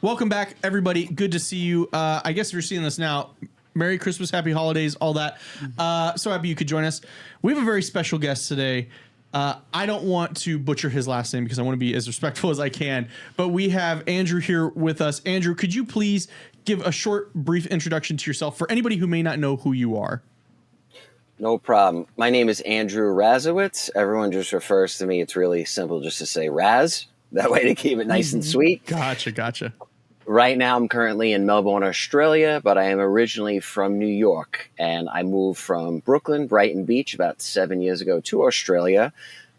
Welcome back, everybody. Good to see you. I guess if you're seeing this now, Merry Christmas, Happy Holidays, all that. So happy you could join us. We have a very special guest today. I don't want to butcher his last name because I want to be as respectful as I can. But we have Andrew here with us. Andrew, could you please give a short, brief introduction to yourself for anybody who may not know who you are? No problem. My name is Andrew Radziewicz. Everyone just refers to me. It's really simple just to say Raz. That way to keep it nice and sweet. Gotcha. Right now, I'm currently in Melbourne, Australia, but I am originally from New York. And I moved from Brooklyn, Brighton Beach, about 7 years ago to Australia.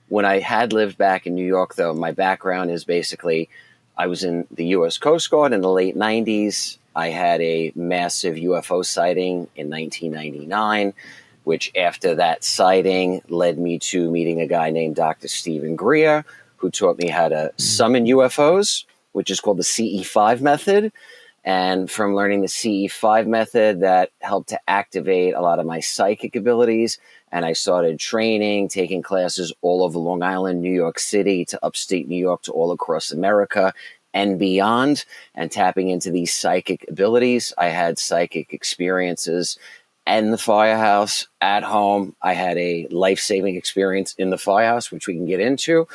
When I had lived back in New York, though, my background is basically I was in the U.S. Coast Guard in the late 90s. I had a massive UFO sighting in 1999. Which after that sighting led me to meeting a guy named Dr. Stephen Greer, who taught me how to summon UFOs, which is called the CE5 method. And from learning the CE5 method, that helped to activate a lot of my psychic abilities. And I started training, taking classes all over Long Island, New York City, to upstate New York, to all across America and beyond, and tapping into these psychic abilities. I had psychic experiences in the firehouse, at home. I had a life-saving experience in the firehouse, which we can get into.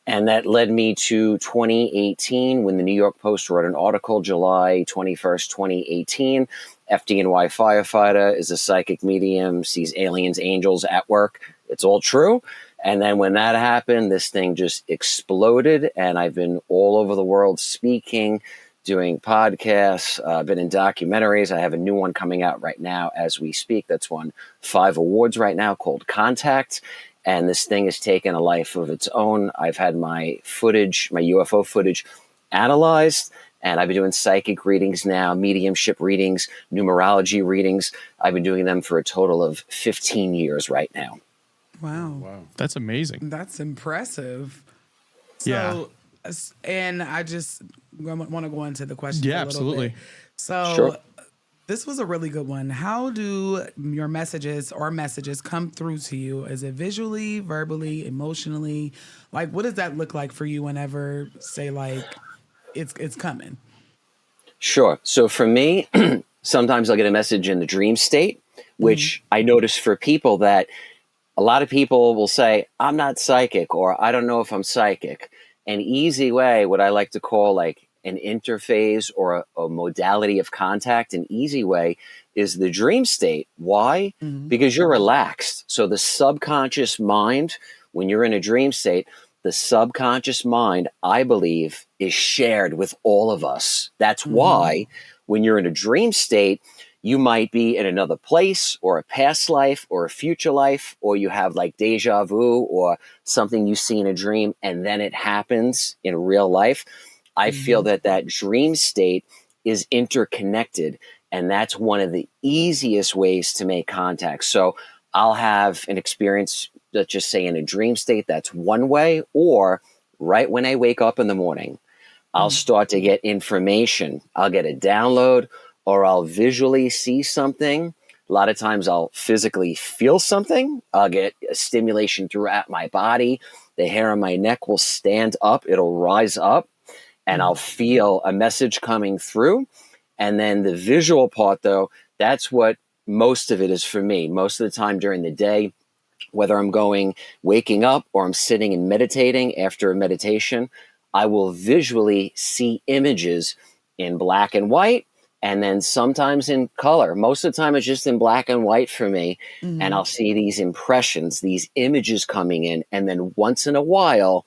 And that led me to 2018 when the New York Post wrote an article, July 21st, 2018. FDNY firefighter is a psychic medium, sees aliens, angels at work. It's all true. And then when that happened, this thing just exploded. And I've been all over the world speaking, doing podcasts, been in documentaries. I have a new one coming out right now as we speak that's won 5 awards right now called Contact. And this thing has taken a life of its own. I've had my footage, my UFO footage analyzed, and I've been doing psychic readings now, mediumship readings, numerology readings. I've been doing them for a total of 15 years right now. Wow. That's amazing. That's impressive. So, Yeah. and I just want to go into the question. Yeah, a little absolutely. Bit. So Sure. This was a really good one. How do your messages come through to you? Is it visually, verbally, emotionally? Like, what does that look like for you whenever, say, like, it's coming? Sure. So for me, sometimes I'll get a message in the dream state, which I notice for people that a lot of people will say, I'm not psychic, or I don't know if I'm psychic. An easy way, what I like to call like an interphase or a modality of contact, an easy way is the dream state. Why? Because you're relaxed. So the subconscious mind, when you're in a dream state, the subconscious mind, I believe, is shared with all of us. That's why when you're in a dream state, you might be in another place or a past life or a future life, or you have like deja vu or something you see in a dream and then it happens in real life. I feel that dream state is interconnected, and that's one of the easiest ways to make contact. So I'll have an experience, let's just say in a dream state, that's one way, or right when I wake up in the morning, I'll start to get information. I'll get a download, or I'll visually see something. A lot of times I'll physically feel something. I'll get a stimulation throughout my body. The hair on my neck will stand up. It'll rise up, and I'll feel a message coming through. And then the visual part, though, that's what most of it is for me. Most of the time during the day, whether I'm waking up, or I'm sitting and meditating after a meditation, I will visually see images in black and white, and then sometimes in color. Most of the time it's just in black and white for me. And I'll see these impressions, these images coming in. And then once in a while,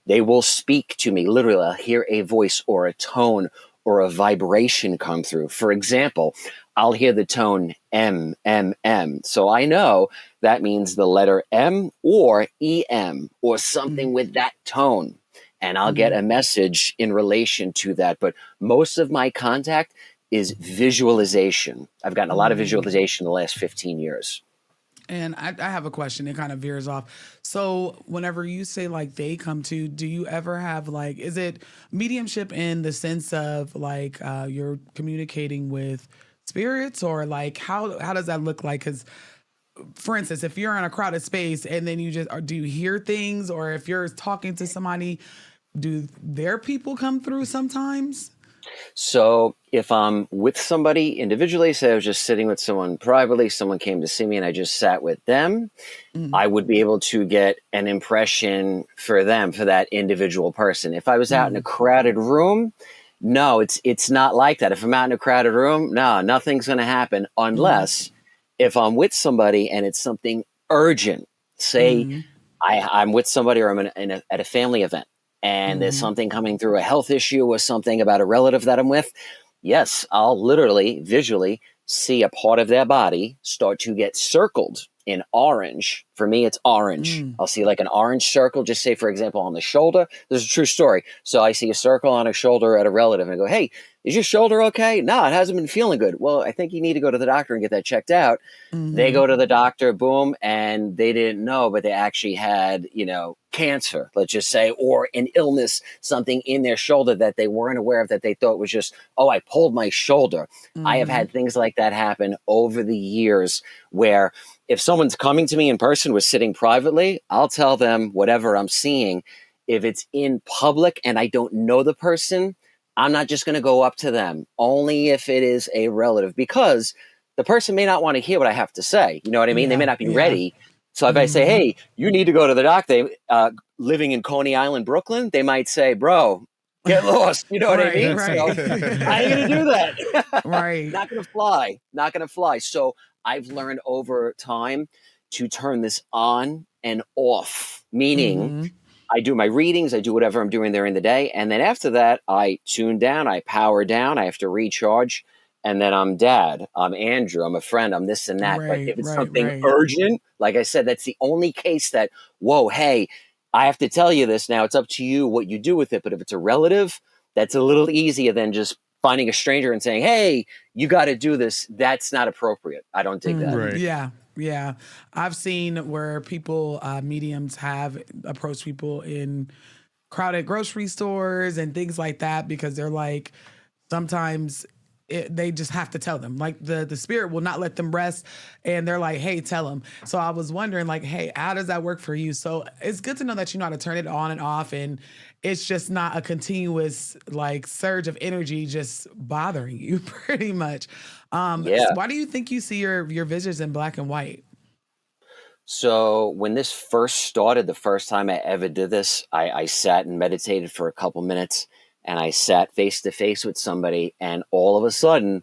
they will speak to me. Literally, I'll hear a voice or a tone or a vibration come through. For example, I'll hear the tone M, M, M. So I know that means the letter M or EM or something with that tone. And I'll get a message in relation to that. But most of my contact is visualization. I've gotten a lot of visualization in the last 15 years. And I have a question. It kind of veers off. So whenever you say like they come to, do you ever have like, is it mediumship in the sense of like you're communicating with spirits, or like how does that look like? Because for instance, if you're in a crowded space and then do you hear things, or if you're talking to somebody, do their people come through sometimes? So if I'm with somebody individually, say I was just sitting with someone privately, someone came to see me and I just sat with them, I would be able to get an impression for them, for that individual person. If I was out in a crowded room, no, it's not like that. If I'm out in a crowded room, no, nothing's going to happen unless if I'm with somebody and it's something urgent. Say I'm with somebody or I'm at a family event and there's something coming through, a health issue or something about a relative that I'm with. Yes, I'll literally visually see a part of their body start to get circled in orange. For me, it's orange. I'll see like an orange circle, just say, for example, on the shoulder. This is a true story. So I see a circle on a shoulder at a relative and I go, hey, is your shoulder okay? No, it hasn't been feeling good. Well, I think you need to go to the doctor and get that checked out. They go to the doctor, boom, and they didn't know, but they actually had, cancer, let's just say, or an illness, something in their shoulder that they weren't aware of, that they thought was just, oh, I pulled my shoulder. I have had things like that happen over the years where if someone's coming to me in person, we're sitting privately, I'll tell them whatever I'm seeing. If it's in public and I don't know the person, I'm not just going to go up to them, only if it is a relative, because the person may not want to hear what I have to say. You know what I mean? They may not be ready. So if I say, hey, you need to go to the doctor, living in Coney Island, Brooklyn, they might say, bro, get lost. You know what I mean? Right. So I ain't going to do that. Right. Not going to fly. Not going to fly. So I've learned over time to turn this on and off, meaning I do my readings, I do whatever I'm doing there in the day. And then after that, I tune down, I power down, I have to recharge. And then I'm dad, I'm Andrew, I'm a friend, I'm this and that. But if it's something urgent, like I said, that's the only case that, whoa, hey, I have to tell you this now. It's up to you what you do with it. But if it's a relative, that's a little easier than just finding a stranger and saying, hey, you got to do this. That's not appropriate. I don't dig that. Right. Yeah. I've seen where people, mediums have approached people in crowded grocery stores and things like that, because they're like, sometimes they just have to tell them, like the spirit will not let them rest, and they're like, hey, tell them. So I was wondering, like, hey, how does that work for you? So it's good to know that you know how to turn it on and off, and it's just not a continuous like surge of energy just bothering you pretty much. So why do you think you see your visions in black and white? So when this first started, the first time I ever did this, I sat and meditated for a couple minutes. And I sat face to face with somebody, and all of a sudden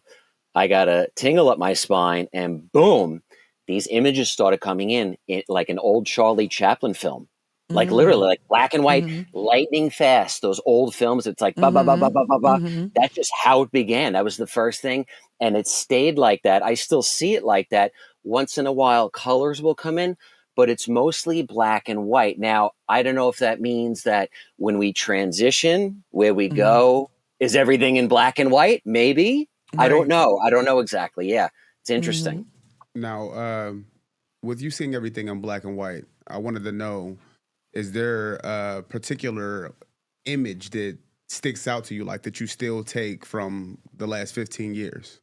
I got a tingle up my spine, and boom, these images started coming in like an old Charlie Chaplin film, like literally like black and white, lightning fast. Those old films, it's like, ba, ba, ba, ba, ba, ba, ba. That's just how it began. That was the first thing. And it stayed like that. I still see it like that. Once in a while, colors will come in, but it's mostly black and white. Now, I don't know if that means that when we transition, where we go, is everything in black and white? Maybe. Right. I don't know. I don't know exactly. Yeah, it's interesting. Now, with you seeing everything in black and white, I wanted to know, is there a particular image that sticks out to you, like that you still take from the last 15 years?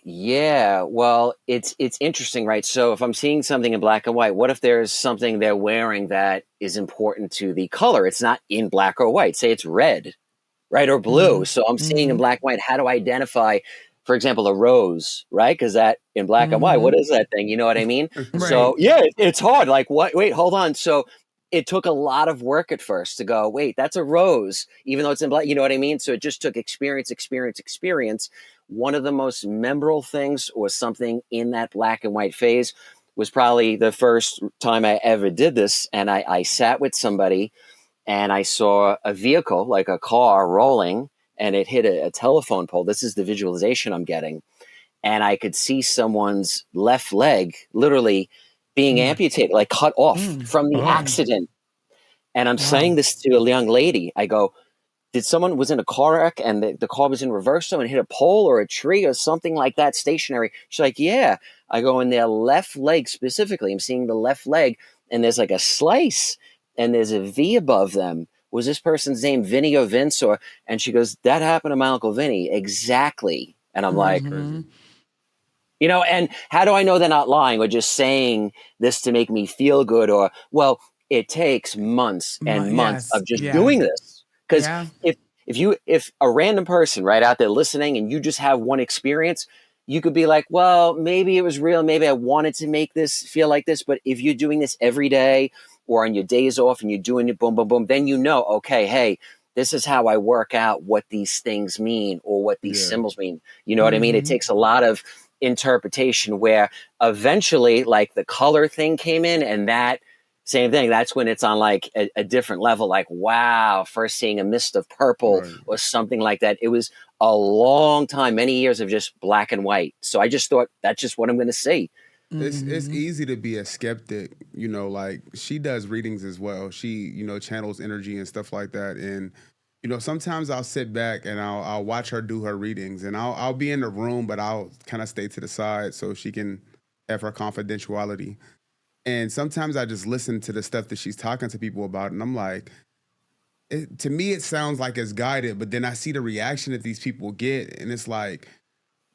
Yeah, well, it's interesting, right? So if I'm seeing something in black and white, what if there's something they're wearing that is important to the color? It's not in black or white. Say it's red, right, or blue. So I'm seeing in black and white. How do I identify, for example, a rose, right? Because that in black and white, what is that thing? You know what I mean? Right. So yeah, it's hard. Like what? Wait, hold on. So it took a lot of work at first to go, wait, that's a rose, even though it's in black. You know what I mean? So it just took experience. One of the most memorable things was something in that black and white phase was probably the first time I ever did this. And I sat with somebody and I saw a vehicle, like a car rolling, and it hit a telephone pole. This is the visualization I'm getting. And I could see someone's left leg literally being amputated, like cut off from the accident. And I'm saying this to a young lady. I go, did someone was in a car wreck and the car was in reverse and hit a pole or a tree or something like that stationary? She's like, yeah. I go, in their left leg specifically, I'm seeing the left leg, and there's like a slice and there's a V above them. Was this person's name Vinny or Vince? And she goes, that happened to my Uncle Vinny. Exactly. And I'm like, you know, and how do I know they're not lying or just saying this to make me feel good? Or, well, it takes months and months of just doing this. Because if if a random person right out there listening and you just have one experience, you could be like, well, maybe it was real. Maybe I wanted to make this feel like this. But if you're doing this every day or on your days off and you're doing it, boom, boom, boom, then you know, okay, hey, this is how I work out what these things mean or what these symbols mean. You know what I mean? It takes a lot of interpretation where eventually like the color thing came in, and that same thing, that's when it's on like a different level, like, wow, first seeing a mist of purple or something like that. It was a long time, many years of just black and white. So I just thought that's just what I'm going to see. It's easy to be a skeptic, you know, like she does readings as well. She, you know, channels energy and stuff like that. And, you know, sometimes I'll sit back and I'll watch her do her readings, and I'll be in the room, but I'll kind of stay to the side so she can have her confidentiality. And sometimes I just listen to the stuff that she's talking to people about, and I'm like, to me, it sounds like it's guided, but then I see the reaction that these people get, and it's like,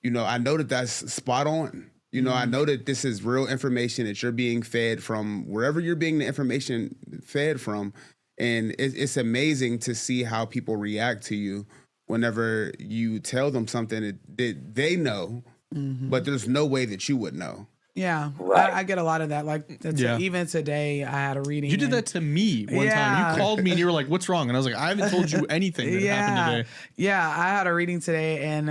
you know, I know that that's spot on. You know, I know that this is real information that you're being fed from wherever you're being the information fed from. And it's amazing to see how people react to you whenever you tell them something that they know, but there's no way that you would know. Yeah, Right. I get a lot of that. Like, even today, I had a reading. You did that to me one time. You called me and you were like, "What's wrong?" And I was like, "I haven't told you anything that happened today." Yeah, I had a reading today, and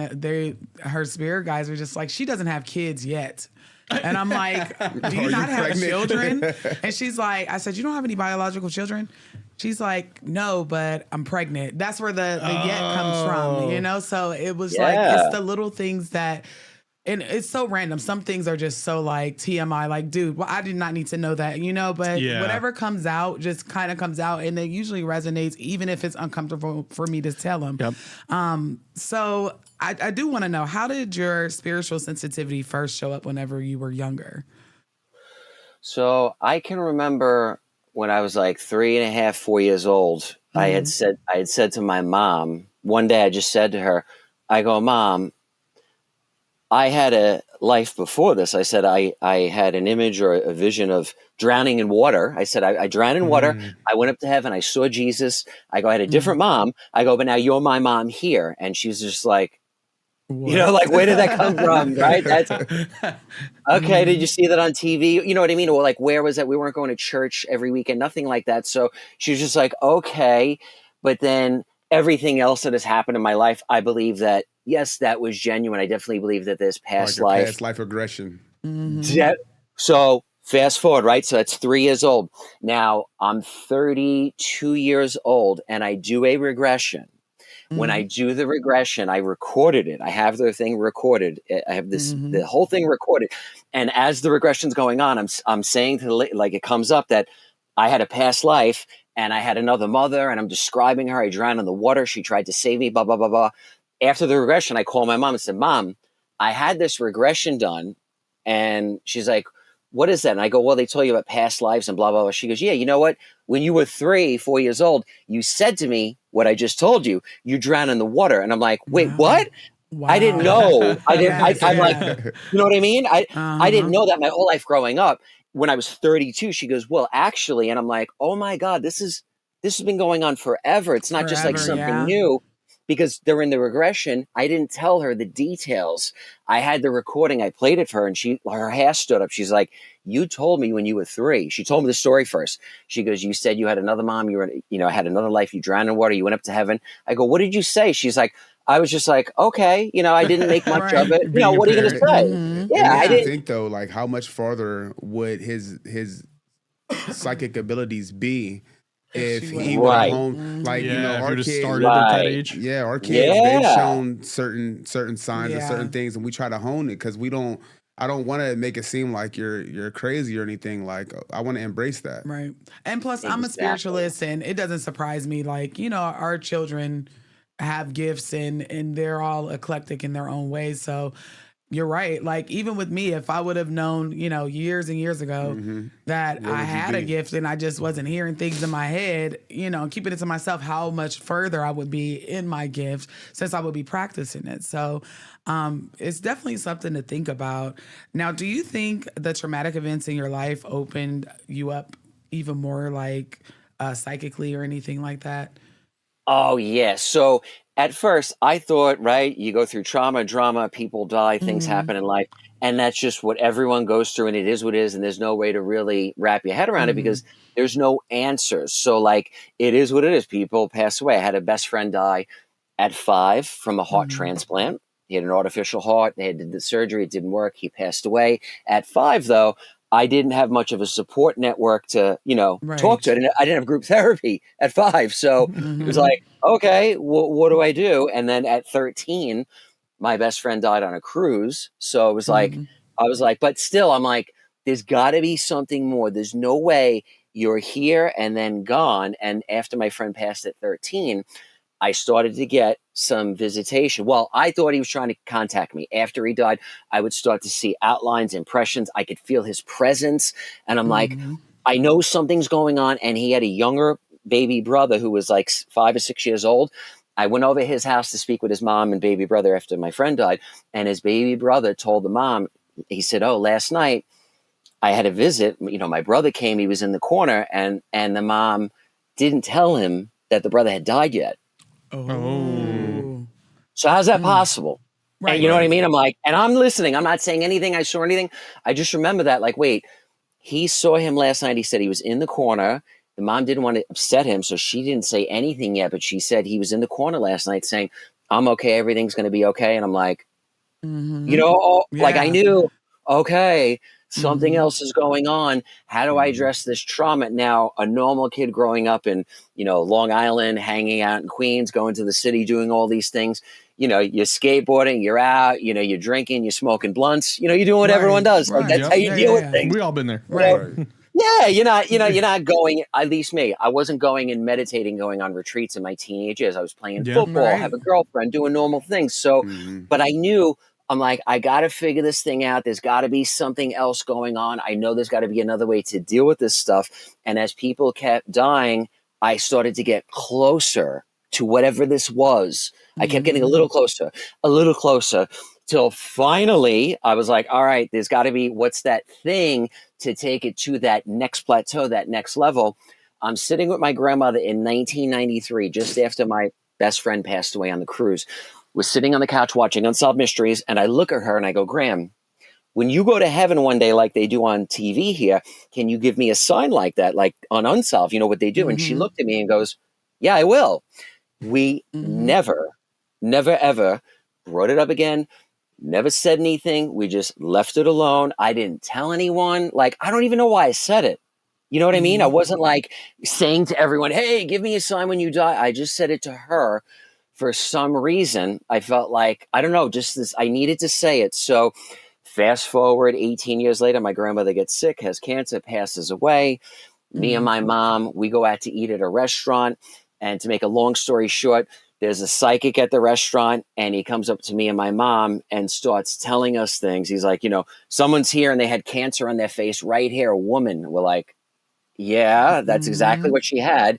her spirit guys were just like, "She doesn't have kids yet." And I'm like, "Do you not have children?" And she's like, "I said, you don't have any biological children?" She's like, "No, but I'm pregnant." That's where the yet comes from, you know? So it was like, it's the little things that, and it's so random. Some things are just so like TMI, like, dude, well, I did not need to know that, you know? But whatever comes out just kind of comes out, and it usually resonates, even if it's uncomfortable for me to tell them. So I do want to know, how did your spiritual sensitivity first show up whenever you were younger? So I can remember when I was like 3.5, 4 years old, I had said to my mom, one day I just said to her, I go, "Mom, I had a life before this." I said, I had an image or a vision of drowning in water. I said, I drowned in water. I went up to heaven. I saw Jesus. I go, I had a different mom. I go, but now you're my mom here. And she's just like, what? You know, like, where did that come from? Right? That's okay. Did you see that on TV? You know what I mean? Or like, where was that? We weren't going to church every weekend, nothing like that. So she was just like, okay. But then everything else that has happened in my life, I believe that, yes, that was genuine. I definitely believe that there's past life. Past life regression. So fast forward, right? So that's 3 years old. Now I'm 32 years old and I do a regression. When I do the regression, I recorded it. I have the thing recorded. I have this, the whole thing recorded. And as the regression's going on, I'm saying to like, it comes up that I had a past life and I had another mother, and I'm describing her. I drowned in the water. She tried to save me, blah, blah, blah, blah. After the regression, I called my mom and said, "Mom, I had this regression done." And she's like, "What is that?" And I go, "Well, they told you about past lives and blah, blah, blah." She goes, "Yeah, you know what? When you were 3, 4 years old, you said to me what I just told you. You drowned in the water." And I'm like, "Wait, what?" Wow. I didn't know. I'm like, you know what I mean? I didn't know that my whole life growing up. When I was 32, she goes, "Well, actually," and I'm like, "Oh my God, this has been going on forever. It's not just like something new." Because during the regression, I didn't tell her the details. I had the recording. I played it for her, and her hair stood up. She's like, "You told me when you were 3." She told me the story first. She goes, "You said you had another mom. You were, had another life. You drowned in water. You went up to heaven." I go, "What did you say?" She's like, "I was just like, okay, I didn't make much of it. What are you going to say?" Yeah, I didn't think though, like, how much farther would his psychic abilities be if he went home? Like, our kids started at that age. Yeah, our kids, they've shown certain signs and certain things, and we try to hone it because I don't want to make it seem like you're crazy or anything. Like, I want to embrace that. Right. And plus, I'm a spiritualist, and it doesn't surprise me. Like, our children have gifts, and they're all eclectic in their own ways. So you're right. Like, even with me, if I would have known, years and years ago that I had a gift and I just wasn't hearing things in my head, keeping it to myself, how much further I would be in my gift since I would be practicing it. So it's definitely something to think about. Now, do you think the traumatic events in your life opened you up even more, like psychically or anything like that? Oh, yeah. So at first, I thought, right, you go through trauma, drama, people die, things Mm-hmm. happen in life. And that's just what everyone goes through, and it is what it is. And there's no way to really wrap your head around it Mm-hmm. because there's no answers. So, like, it is what it is. People pass away. I had a best friend die at 5 from a heart Mm-hmm. transplant. He had an artificial heart. They had did the surgery. It didn't work. He passed away. At 5, though, I didn't have much of a support network to, talk to. Right. I didn't have group therapy at 5. So it was Mm-hmm. like, okay, what do I do? And then at 13, my best friend died on a cruise. So it was like, Mm-hmm. I was like, but still, I'm like, there's got to be something more. There's no way you're here and then gone. And after my friend passed at 13, I started to get some visitation. Well, I thought he was trying to contact me. After he died, I would start to see outlines, impressions. I could feel his presence. And I'm like, Mm-hmm. I know something's going on. And he had a younger baby brother who was like 5 or 6 years old. I went over to his house to speak with his mom and baby brother after my friend died. And his baby brother told the mom, he said, oh, last night I had a visit. My brother came, he was in the corner, and the mom didn't tell him that the brother had died yet. Oh. So how's that Mm. possible? Right. And you know what I mean? I'm like, and I'm listening. I'm not saying anything. I saw anything. I just remember that, like, wait, he saw him last night. He said he was in the corner. The mom didn't want to upset him, so she didn't say anything yet. But she said he was in the corner last night saying, I'm okay. Everything's going to be okay. And I'm like, Mm-hmm. like I Yeah. knew, okay, something Mm-hmm. else is going on. How do I address this trauma? Now, a normal kid growing up in, Long Island, hanging out in Queens, going to the city, doing all these things, you're skateboarding, you're out, you're drinking, you're smoking blunts, you're doing what everyone Right. does. Like Right. that's how you Yeah. deal Yeah. with Yeah. things. We all been there. Right. Right. Yeah, you're not going, at least me. I wasn't going and meditating, going on retreats in my teenage years. I was playing Yeah. football, Right. have a girlfriend, doing normal things. So, Mhm. but I knew, I'm like, I got to figure this thing out. There's got to be something else going on. I know there's got to be another way to deal with this stuff. And as people kept dying, I started to get closer to whatever this was. I kept getting a little closer till finally I was like, all right, there's got to be what's that thing to take it to that next plateau, that next level. I'm sitting with my grandmother in 1993, just after my best friend passed away on the cruise. Was sitting on the couch watching Unsolved Mysteries, and I look at her and I go, Graham, when you go to heaven one day like they do on TV here, can you give me a sign like that, like on Unsolved, you know what they do? And she Mm-hmm. looked at me and goes, yeah, I will. We Mm-hmm. never, ever brought it up again, never said anything. We just left it alone. I didn't tell anyone. Like, I don't even know why I said it. You know what I mean? I Mm-hmm. wasn't like saying to everyone, hey, give me a sign when you die. I just said it to her. For some reason, I felt like, I don't know, just this, I needed to say it. So fast forward 18 years later, my grandmother gets sick, has cancer, passes away. Me and my mom, we go out to eat at a restaurant. And to make a long story short, there's a psychic at the restaurant, and he comes up to me and my mom and starts telling us things. He's like, someone's here and they had cancer on their face right here, a woman. We're like, yeah, that's exactly Mm-hmm. what she had.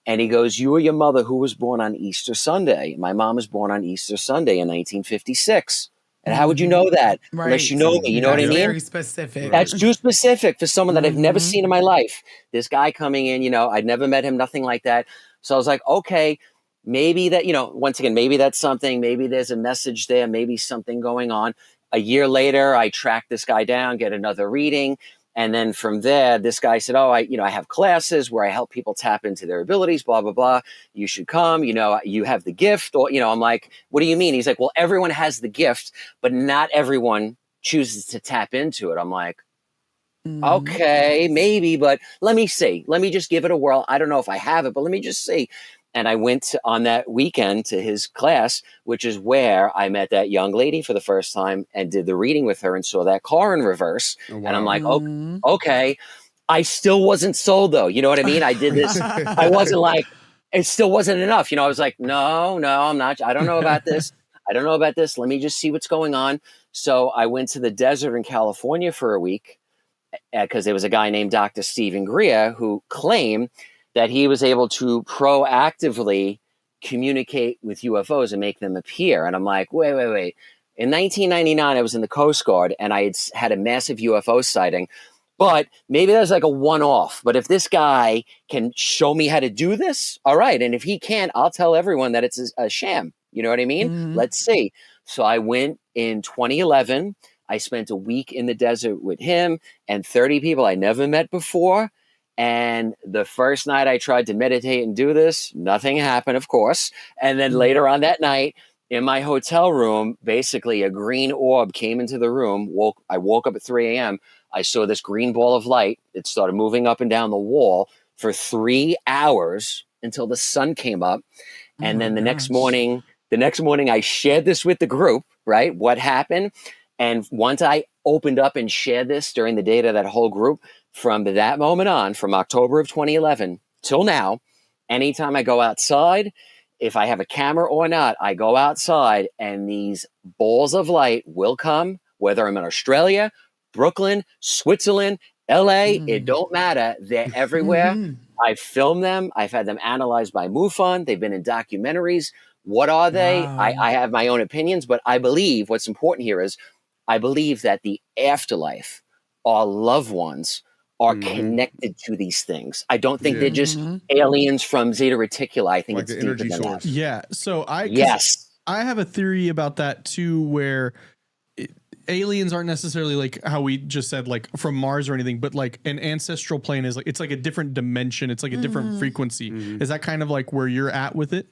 And he goes, you or your mother, who was born on Easter Sunday? My mom was born on Easter Sunday in 1956. And how would you Mm-hmm. know that? Unless Right. you know me, you know what I That's mean? very specific. That's too specific for someone that I've never Mm-hmm. seen in my life. This guy coming in, I'd never met him, nothing like that. So I was like, okay, maybe that, once again, maybe that's something, maybe there's a message there, maybe something going on. A year later, I track this guy down, get another reading. And then from there, this guy said, oh, I have classes where I help people tap into their abilities, blah, blah, blah. You should come, you have the gift. Or, I'm like, what do you mean? He's like, well, everyone has the gift, but not everyone chooses to tap into it. I'm like, Mm-hmm. okay, maybe, but let me see. Let me just give it a whirl. I don't know if I have it, but let me just see. And I went on that weekend to his class, which is where I met that young lady for the first time and did the reading with her and saw that car in reverse. Oh, And I'm wow. like, Mm-hmm. okay. I still wasn't sold though. You know what I mean? I did this. I wasn't like, it still wasn't enough. I was like, no, I'm not. I don't know about this. Let me just see what's going on. So I went to the desert in California for a week because there was a guy named Dr. Stephen Greer who claimed that he was able to proactively communicate with UFOs and make them appear. And I'm like, wait. In 1999, I was in the Coast Guard and I had a massive UFO sighting. But maybe there's like a one-off. But if this guy can show me how to do this, all right. And if he can't, I'll tell everyone that it's a sham. You know what I mean? Let's see. So I went in 2011. I spent a week in the desert with him and 30 people I never met before. And the first night I tried to meditate and do this, nothing happened, of course. And then later on that night, in my hotel room, basically a green orb came into the room. I woke up at 3 a.m. I saw this green ball of light. It started moving up and down the wall for 3 hours until the sun came up. And then the next morning, I shared this with the group, right? What happened? And once I opened up and shared this during the day to that whole group, from that moment on, from October of 2011 till now, anytime I go outside, if I have a camera or not, I go outside and these balls of light will come, whether I'm in Australia, Brooklyn, Switzerland, LA, it don't matter. They're everywhere. I've filmed them. I've had them analyzed by MUFON. They've been in documentaries. What are they? Wow. I have my own opinions, but I believe what's important here is I believe that the afterlife, our loved ones, are connected to these things. I don't think they're just aliens from Zeta Reticuli. I think Like it's the deeper energy than source. that. Yeah. So I have a theory about that too, where aliens aren't necessarily like how we just said, like from Mars or anything, but like an ancestral plane is like, it's like a different dimension. It's like a different frequency. Is that kind of like where you're at with it?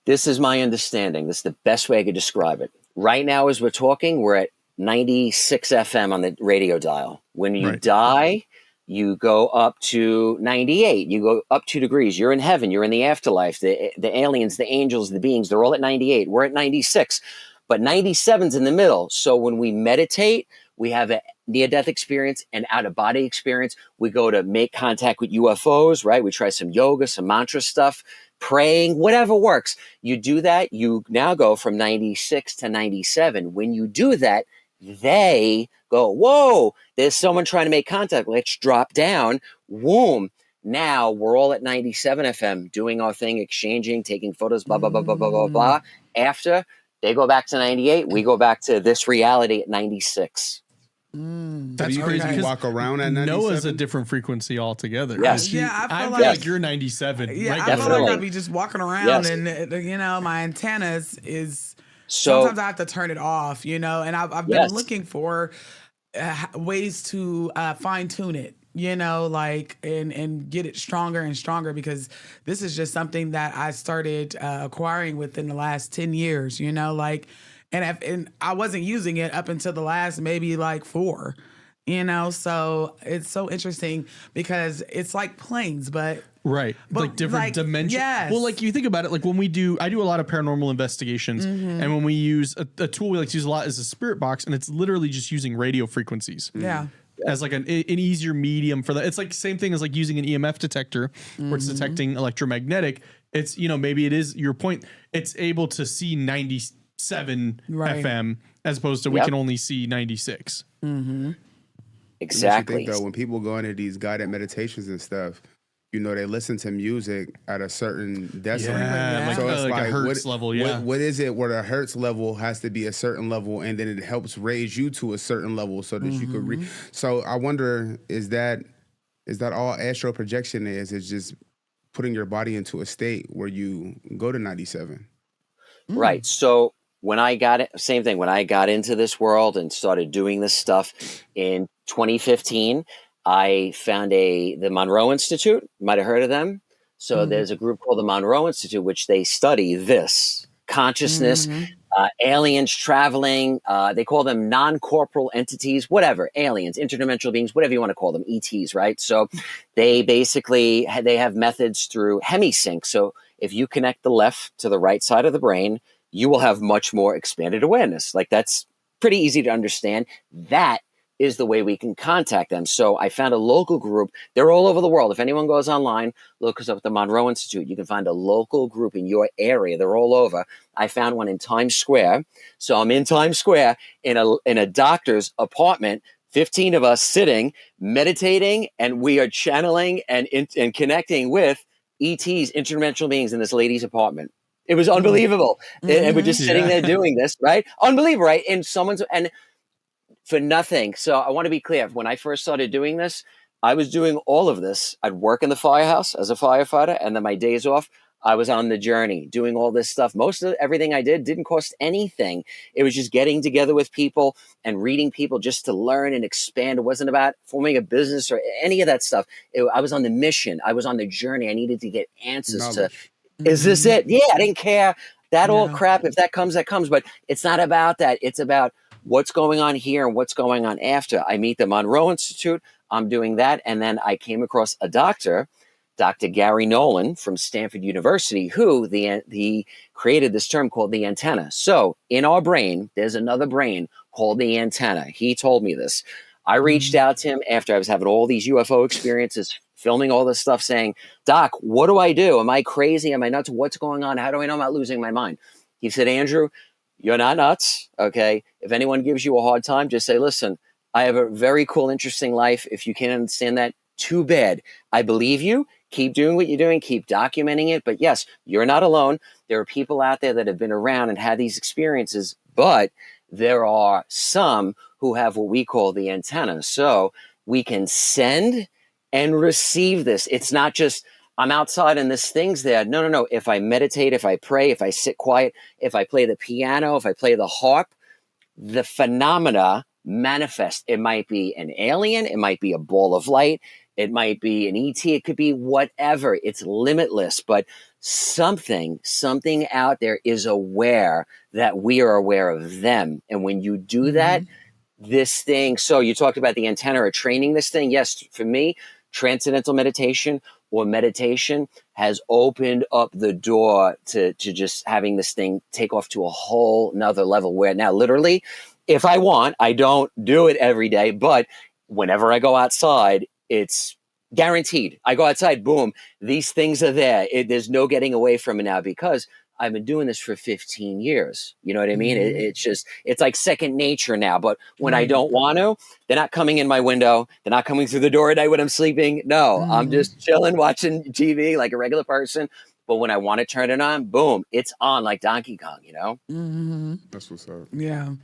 This is my understanding. This is the best way I could describe it. Right now, as we're talking, we're at 96 FM on the radio dial. When you die, you go up to 98. You go up 2 degrees. You're in heaven. You're in the afterlife. The aliens, the angels, the beings, they're all at 98. We're at 96. But 97's in the middle. So when we meditate, we have a near-death experience and out-of-body experience. We go to make contact with UFOs, right? We try some yoga, some mantra stuff, praying, whatever works. You do that, you now go from 96 to 97. When you do that, they go, whoa, there's someone trying to make contact. Let's drop down. Whoom. Now we're all at 97 FM doing our thing, exchanging, taking photos, blah, blah, blah, blah, blah, blah, blah. After, they go back to 98. We go back to this reality at 96. That's you crazy. think you 'Cause walk around at 97? Noah's a different frequency altogether. Yes. Yeah, I I feel feel like you're 97. Yeah, right? I feel Definitely. like I'd be just walking around Yes. and, my antennas is... So Sometimes I have to turn it off, and I've been Yes. looking for ways to fine tune it, and get it stronger and stronger, because this is just something that I started acquiring within the last 10 years, and I wasn't using it up until the last maybe like 4, so it's so interesting because it's like planes, but Right. Like different dimensions. yes. Well, like you think about it, like when I do a lot of paranormal investigations, and when we use a tool we like to use a lot is a spirit box, and it's literally just using radio frequencies. Yeah. As like an easier medium for that. It's like same thing as like using an EMF detector where it's detecting electromagnetic. It's, maybe it is your point. It's able to see 97 Right. FM as opposed to we Yep. can only see 96. exactly. You think, though, when people go into these guided meditations and stuff, they listen to music at a certain decibel. Yeah, like So it's a hertz what, level, yeah. What is it where the hertz level has to be a certain level, and then it helps raise you to a certain level so that you could So I wonder, is that all astral projection is? It's just putting your body into a state where you go to 97. Right. So when I got it, same thing. When I got into this world and started doing this stuff in 2015, I found the Monroe Institute. You might have heard of them. So there's a group called the Monroe Institute, which they study this consciousness, aliens traveling. They call them non-corporal entities, whatever, aliens, interdimensional beings, whatever you want to call them, ETs, right? So they basically, they have methods through hemisync. So if you connect the left to the right side of the brain, you will have much more expanded awareness. Like that's pretty easy to understand. That is the way we can contact them. So I found a local group. They're all over the world. If anyone goes online, look us up at the Monroe Institute. You can find a local group in your area. They're all over. I found one in Times Square. So I'm in Times Square in a doctor's apartment, 15 of us sitting, meditating, and we are channeling and connecting with ETs, interdimensional beings, in this lady's apartment. It was unbelievable. And we're just sitting there doing this, right? Unbelievable, right? And for nothing. So I want to be clear. When I first started doing this, I was doing all of this. I'd work in the firehouse as a firefighter, and then my days off, I was on the journey doing all this stuff. Most of everything I did didn't cost anything. It was just getting together with people and reading people just to learn and expand. It wasn't about forming a business or any of that stuff. I was on the mission. I was on the journey. I needed to get answers to, is this it? Yeah, I didn't care. That all crap, if that comes, that comes. But it's not about that. It's about what's going on here and what's going on after. I meet the Monroe Institute. I'm doing that. And then I came across a doctor, Dr. Gary Nolan from Stanford University, who he created this term called the antenna. So in our brain, there's another brain called the antenna. He told me this. I reached out to him after I was having all these UFO experiences, filming all this stuff, saying, Doc, what do I do? Am I crazy? Am I nuts? What's going on? How do I know I'm not losing my mind? He said, Andrew, you're not nuts, okay? If anyone gives you a hard time, just say, listen, I have a very cool, interesting life. If you can't understand that, too bad. I believe you. Keep doing what you're doing. Keep documenting it. But yes, you're not alone. There are people out there that have been around and had these experiences, but there are some who have what we call the antenna. So we can send and receive this. It's not just, I'm outside and this thing's there. No. If I meditate, if I pray, if I sit quiet, if I play the piano, if I play the harp, the phenomena manifest. It might be an alien. It might be a ball of light. It might be an ET. It could be whatever. It's limitless, but something out there is aware that we are aware of them. And when you do that, this thing, so you talked about the antenna or training this thing. Yes, for me, transcendental meditation or meditation has opened up the door to just having this thing take off to a whole nother level where now literally, if I want, I don't do it every day, but whenever I go outside, it's guaranteed. I go outside, boom, these things are there. There's no getting away from it now because I've been doing this for 15 years. You know what I mean? It's like second nature now. But when I don't want to, they're not coming in my window. They're not coming through the door at night when I'm sleeping. No, I'm just chilling, watching TV like a regular person. But when I want to turn it on, boom, it's on like Donkey Kong, you know? That's what's up. Yeah.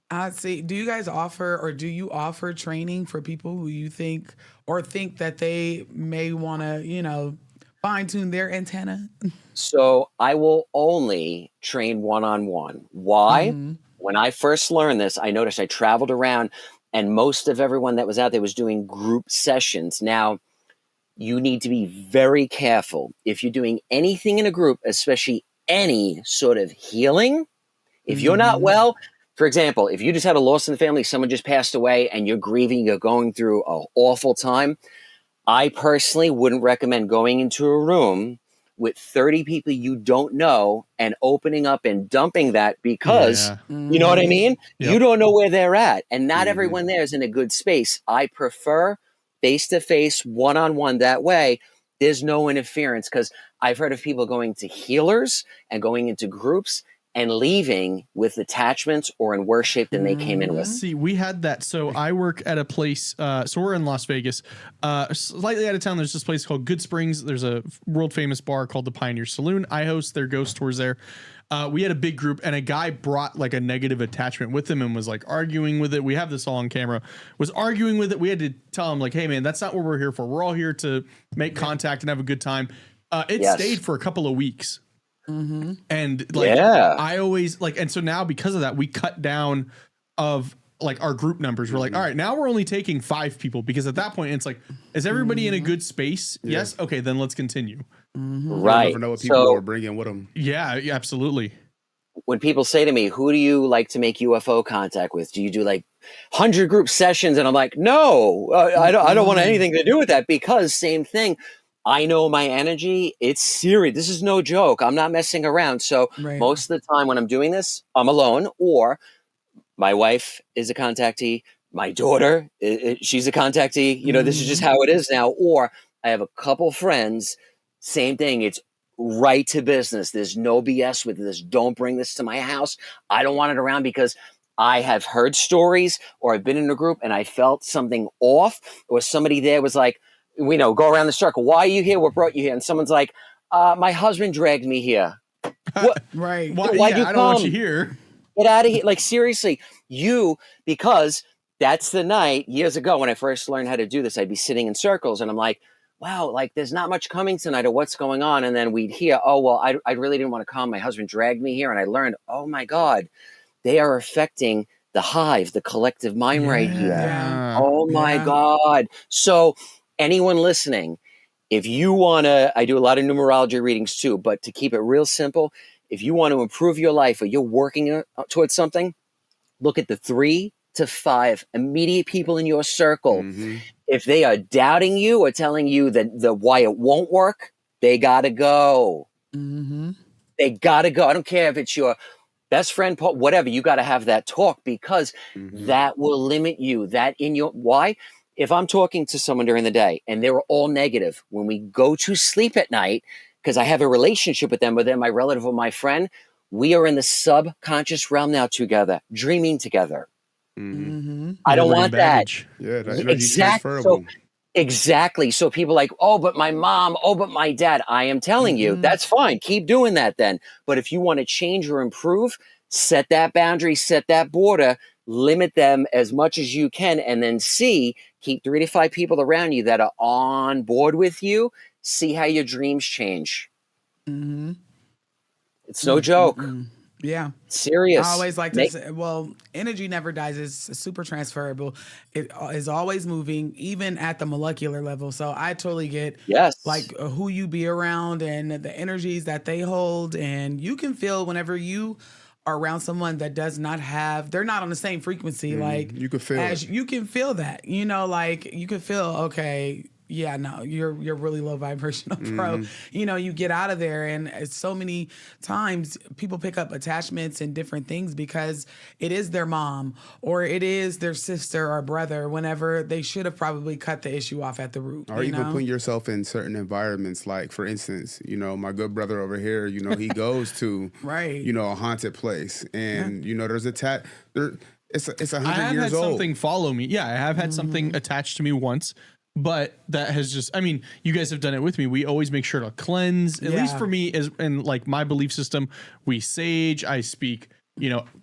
I see. Do you guys offer or do you offer training for people who you think that they may want to, fine tune their antenna? So I will only train one-on-one. Why? When I first learned this, I noticed I traveled around and most of everyone that was out there was doing group sessions. Now, you need to be very careful. If you're doing anything in a group, especially any sort of healing, if you're not well, for example, if you just had a loss in the family, someone just passed away and you're grieving, you're going through an awful time, I personally wouldn't recommend going into a room with 30 people you don't know and opening up and dumping that because, you know what I mean? Yep. You don't know where they're at. And not everyone there is in a good space. I prefer face-to-face, one-on-one that way. There's no interference because I've heard of people going to healers and going into groups and leaving with attachments or in worse shape than they came in with. See, we had that. So I work at a place. So we're in Las Vegas, slightly out of town. There's this place called Good Springs. There's a world famous bar called the Pioneer Saloon. I host their ghost tours there. We had a big group and a guy brought like a negative attachment with him and was like arguing with it. We have this all on camera, was arguing with it. We had to tell him like, hey man, that's not what we're here for. We're all here to make contact and have a good time. It stayed for a couple of weeks. And like, I always like, and so now because of that, we cut down of like our group numbers. We're like, all right, now we're only taking 5 people because at that point it's like, is everybody in a good space? Yes. Okay. Then let's continue. Right. You never know what people are bringing with them. Yeah, absolutely. When people say to me, who do you like to make UFO contact with? Do you do like 100 group sessions? And I'm like, no, I don't want anything to do with that because same thing. I know my energy. It's serious. This is no joke. I'm not messing around. So most of the time when I'm doing this, I'm alone or my wife is a contactee. My daughter, she's a contactee. You know, this is just how it is now. Or I have a couple friends. Same thing. It's right to business. There's no BS with this. Don't bring this to my house. I don't want it around because I have heard stories or I've been in a group and I felt something off or somebody there was like, go around the circle. Why are you here? What brought you here? And someone's like, my husband dragged me here. What? Right. Why'd you come? I don't want you here. Get out of here. Like, seriously, because that's the night years ago when I first learned how to do this. I'd be sitting in circles and I'm like, wow, like there's not much coming tonight or what's going on. And then we'd hear, oh, well, I really didn't want to come. My husband dragged me here. And I learned, oh my God, they are affecting the hive, the collective mind right here. Yeah. Oh my God. So anyone listening, if you want to, I do a lot of numerology readings too, but to keep it real simple, if you want to improve your life or you're working towards something, look at the 3 to 5 immediate people in your circle. Mm-hmm. If they are doubting you or telling you that why it won't work, they gotta go. Mm-hmm. They gotta go. I don't care if it's your best friend, whatever. You got to have that talk because that will limit you. That in your why? If I'm talking to someone during the day and they're all negative, when we go to sleep at night, because I have a relationship with them, whether they're my relative or my friend, we are in the subconscious realm now together, dreaming together. Mm-hmm. I don't want baggage. that. Yeah, that's energy Exactly. transferable. Exactly. So people like, oh, but my mom, oh, but my dad. I am telling you, that's fine. Keep doing that then. But if you want to change or improve, set that boundary, set that border, limit them as much as you can, and then keep 3 to 5 people around you that are on board with you. See how your dreams change. Mm-hmm. It's no joke. Yeah. Serious. I always like to say, well, energy never dies. It's super transferable. It is always moving, even at the molecular level. So I totally get like who you be around and the energies that they hold. And you can feel whenever you are around someone that does not have, they're not on the same frequency. Like you can feel it. You can feel that, like you can feel, okay, yeah, no, you're really low vibrational, bro. You get out of there, and so many times people pick up attachments and different things because it is their mom or it is their sister or brother whenever they should have probably cut the issue off at the root. Or even putting yourself in certain environments, like for instance, my good brother over here, he goes to right, a haunted place, and there's It's 100 years old. I have had something follow me. Yeah, I have had something attached to me once. But that has you guys have done it with me. We always make sure to cleanse, at least for me, and like my belief system, we sage, I speak,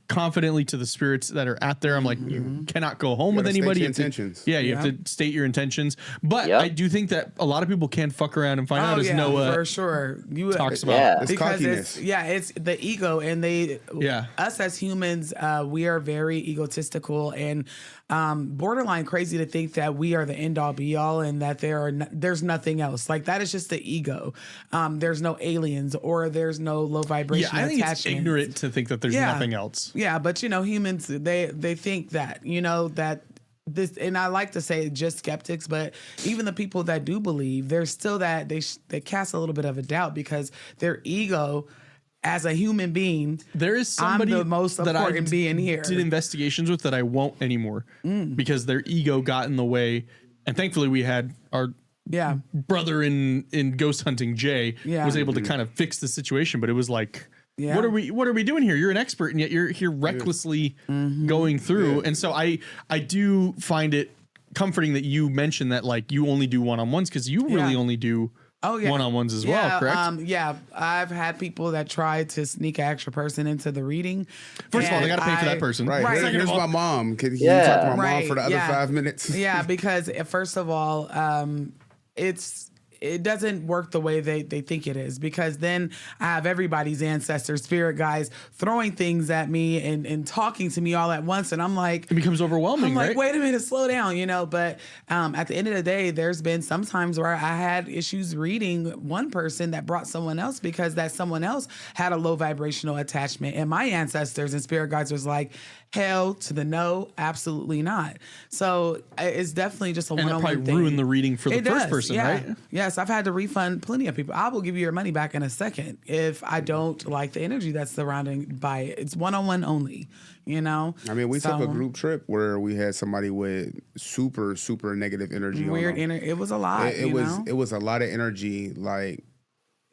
confidently to the spirits that are out there. I'm like, you cannot go home with anybody. You have to state your intentions. But I do think that a lot of people can fuck around and find out, as Noah for sure talks about. It's because cockiness. it's the ego, and us as humans, we are very egotistical and borderline crazy to think that we are the end all be all and that there's nothing else. Like that is just the ego. There's no aliens or there's no low vibration I think attachments. it's ignorant to think that there's nothing else. Yeah, but humans they think that that this, and I like to say just skeptics, but even the people that do believe, there's still that they cast a little bit of a doubt because their ego. As a human being, there is somebody I'm the most important being here. Did investigations with that I won't anymore because their ego got in the way, and thankfully we had our brother in ghost hunting, Jay, was able to kind of fix the situation. But it was like, what are we doing here? You're an expert, and yet you're here recklessly going through. And so I do find it comforting that you mentioned that like you only do one-on-ones because you really only do. One-on-ones as well, correct? I've had people that try to sneak an extra person into the reading. First of all, they got to pay for that person. Right. Here's my mom. Can you talk to my mom for the other 5 minutes? Yeah, because first of all, it doesn't work the way they think it is, because then I have everybody's ancestors, spirit guys, throwing things at me and talking to me all at once. And I'm like... It becomes overwhelming, I'm like, right? wait a minute, slow down, But at the end of the day, there's been some times where I had issues reading one person that brought someone else because that someone else had a low vibrational attachment. And my ancestors and spirit guides was like, hell to the no, absolutely not. So it's definitely just a one-on-one thing. And it probably ruined the reading for the first person, right? Yes, I've had to refund plenty of people. I will give you your money back in a second if I don't like the energy that's surrounding by it. It's one-on-one only, I mean, we took a group trip where we had somebody with super, super negative energy. Weird energy. It was a lot. It was a lot of energy, like.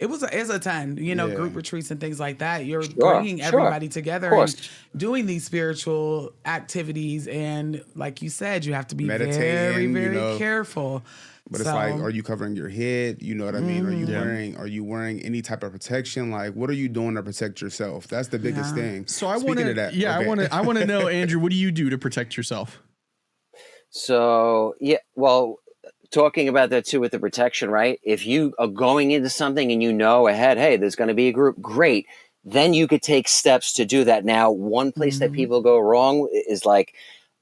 It's a ton, group retreats and things like that. You're bringing everybody together and doing these spiritual activities. And like you said, you have to be very, very careful. But it's like, are you covering your head? You know what I mean? Are you wearing any type of protection? Like, what are you doing to protect yourself? That's the biggest thing. So I want to know, Andrew, what do you do to protect yourself? So, yeah, well, talking about that too with the protection, right? If you are going into something and you know ahead, hey, there's going to be a group, great. Then you could take steps to do that. Now, one place that people go wrong is like,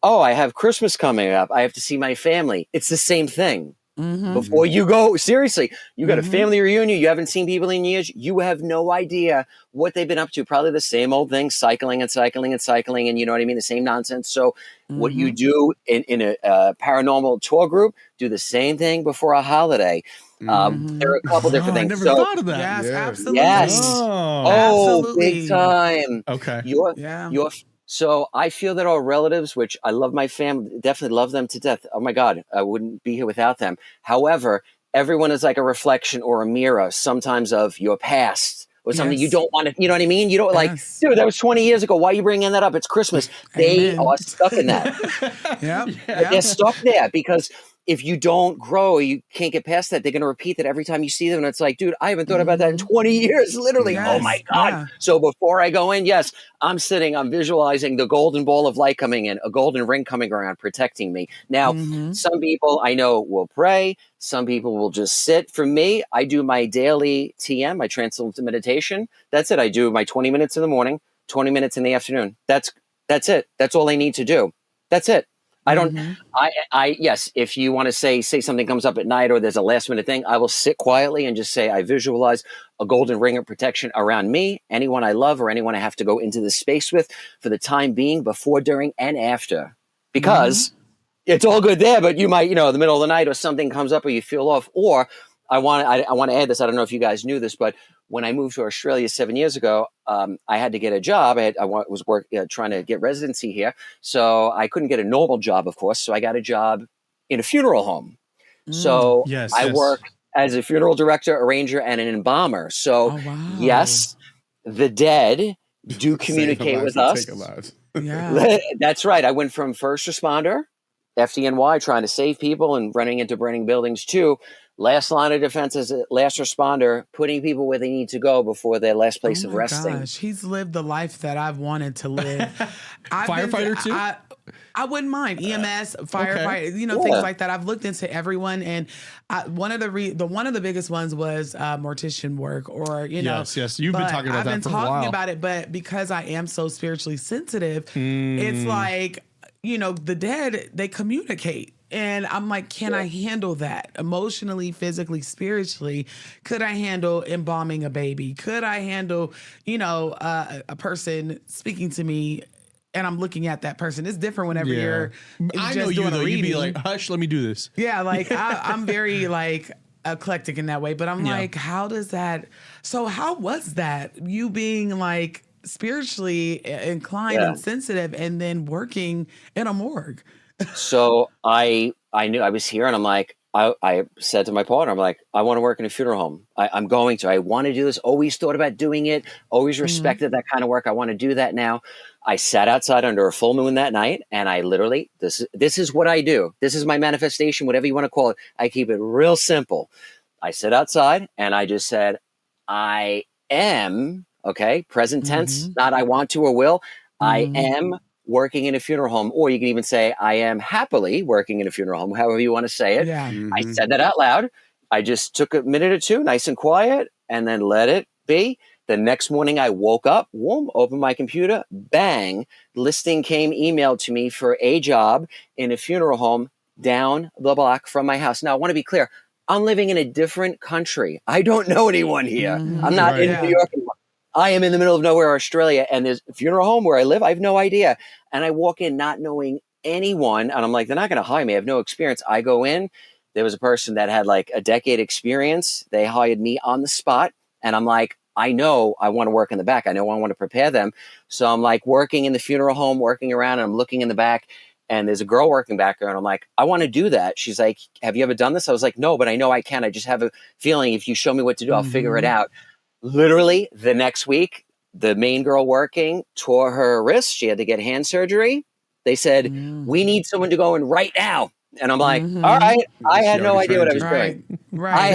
oh, I have Christmas coming up. I have to see my family. It's the same thing. Before you go, seriously, you got a family reunion, you haven't seen people in years, you have no idea what they've been up to. Probably the same old thing, cycling and cycling and cycling, and you know what I mean? The same nonsense. So what you do in a paranormal tour group, do the same thing before a holiday. There are a couple different I things. never thought of that. Yes, Yeah. absolutely. Yes. Oh, Absolutely. big time. Okay. Your so I feel that our relatives, which I love my family, definitely love them to death. Oh my God, I wouldn't be here without them. However, everyone is like a reflection or a mirror sometimes of your past or something you don't want to, you know what I mean? You don't like, dude, that was 20 years ago. Why are you bringing that up? It's Christmas. They are stuck in that. They're stuck there because if you don't grow, you can't get past that. They're going to repeat that every time you see them. And it's like, dude, I haven't thought about that in 20 years, literally. Oh my God. Yeah. So before I go in, yes, I'm visualizing the golden ball of light coming in, a golden ring coming around, protecting me. Now, some people I know will pray. Some people will just sit. For me, I do my daily TM, my transcendental meditation. That's it. I do my 20 minutes in the morning, 20 minutes in the afternoon. That's it. That's all I need to do. That's it. I don't, yes, if you want to say something comes up at night or there's a last minute thing, I will sit quietly and just say, I visualize a golden ring of protection around me, anyone I love or anyone I have to go into this space with for the time being, before, during, and after, because it's all good there, but you might, in the middle of the night or something comes up or you feel off. Or I want to add this. I don't know if you guys knew this, but when I moved to Australia 7 years ago, I had to get a job. I was trying to get residency here. So I couldn't get a normal job, of course. So I got a job in a funeral home. So I work as a funeral director, arranger, and an embalmer. So yes, the dead do communicate with us. That's right. I went from first responder, FDNY, trying to save people and running into burning buildings, to last line of defense as a last responder, putting people where they need to go before their last place of resting. Gosh, he's lived the life that I've wanted to live. Firefighter too? I wouldn't mind EMS, firefighter, things like that. I've looked into everyone, and one of the biggest ones was mortician work, or Yes, you've been talking about that for a while. I've been talking about it, but because I am so spiritually sensitive, it's like the dead, they communicate. And I'm like, can I handle that emotionally, physically, spiritually? Could I handle embalming a baby? Could I handle, a person speaking to me and I'm looking at that person? It's different whenever you're I just know you doing though. a reading. You'd be like, hush, let me do this. Yeah, like I'm very like eclectic in that way. But I'm like, how was that? You being like spiritually inclined and sensitive and then working in a morgue? So I knew I was here, and I'm like, I said to my partner, I'm like, I want to work in a funeral home. I'm going to. I want to do this. Always thought about doing it. Always respected that kind of work. I want to do that now. I sat outside under a full moon that night, and I literally, this is what I do. This is my manifestation, whatever you want to call it. I keep it real simple. I sit outside, and I just said, I am, present tense, not I want to or will. I am working in a funeral home, or you can even say, I am happily working in a funeral home, however you want to say it. Yeah. I said that out loud. I just took a minute or two, nice and quiet, and then let it be. The next morning I woke up, opened my computer, bang, listing came emailed to me for a job in a funeral home down the block from my house. Now, I want to be clear. I'm living in a different country. I don't know anyone here. I'm not in New York anymore. I am in the middle of nowhere, Australia, and there's a funeral home where I live. I have no idea. And I walk in not knowing anyone, and I'm like, they're not going to hire me. I have no experience. I go in. There was a person that had like a decade experience. They hired me on the spot, and I'm like, I know I want to work in the back. I know I want to prepare them. So I'm like working in the funeral home, working around, and I'm looking in the back, and there's a girl working back there, and I'm like, I want to do that. She's like, have you ever done this? I was like, no, but I know I can. I just have a feeling if you show me what to do, I'll figure it out. Literally the next week, the main girl working tore her wrist. She had to get hand surgery. They said, we need someone to go in right now. And I'm like, all right. I had no idea what I was doing. Right.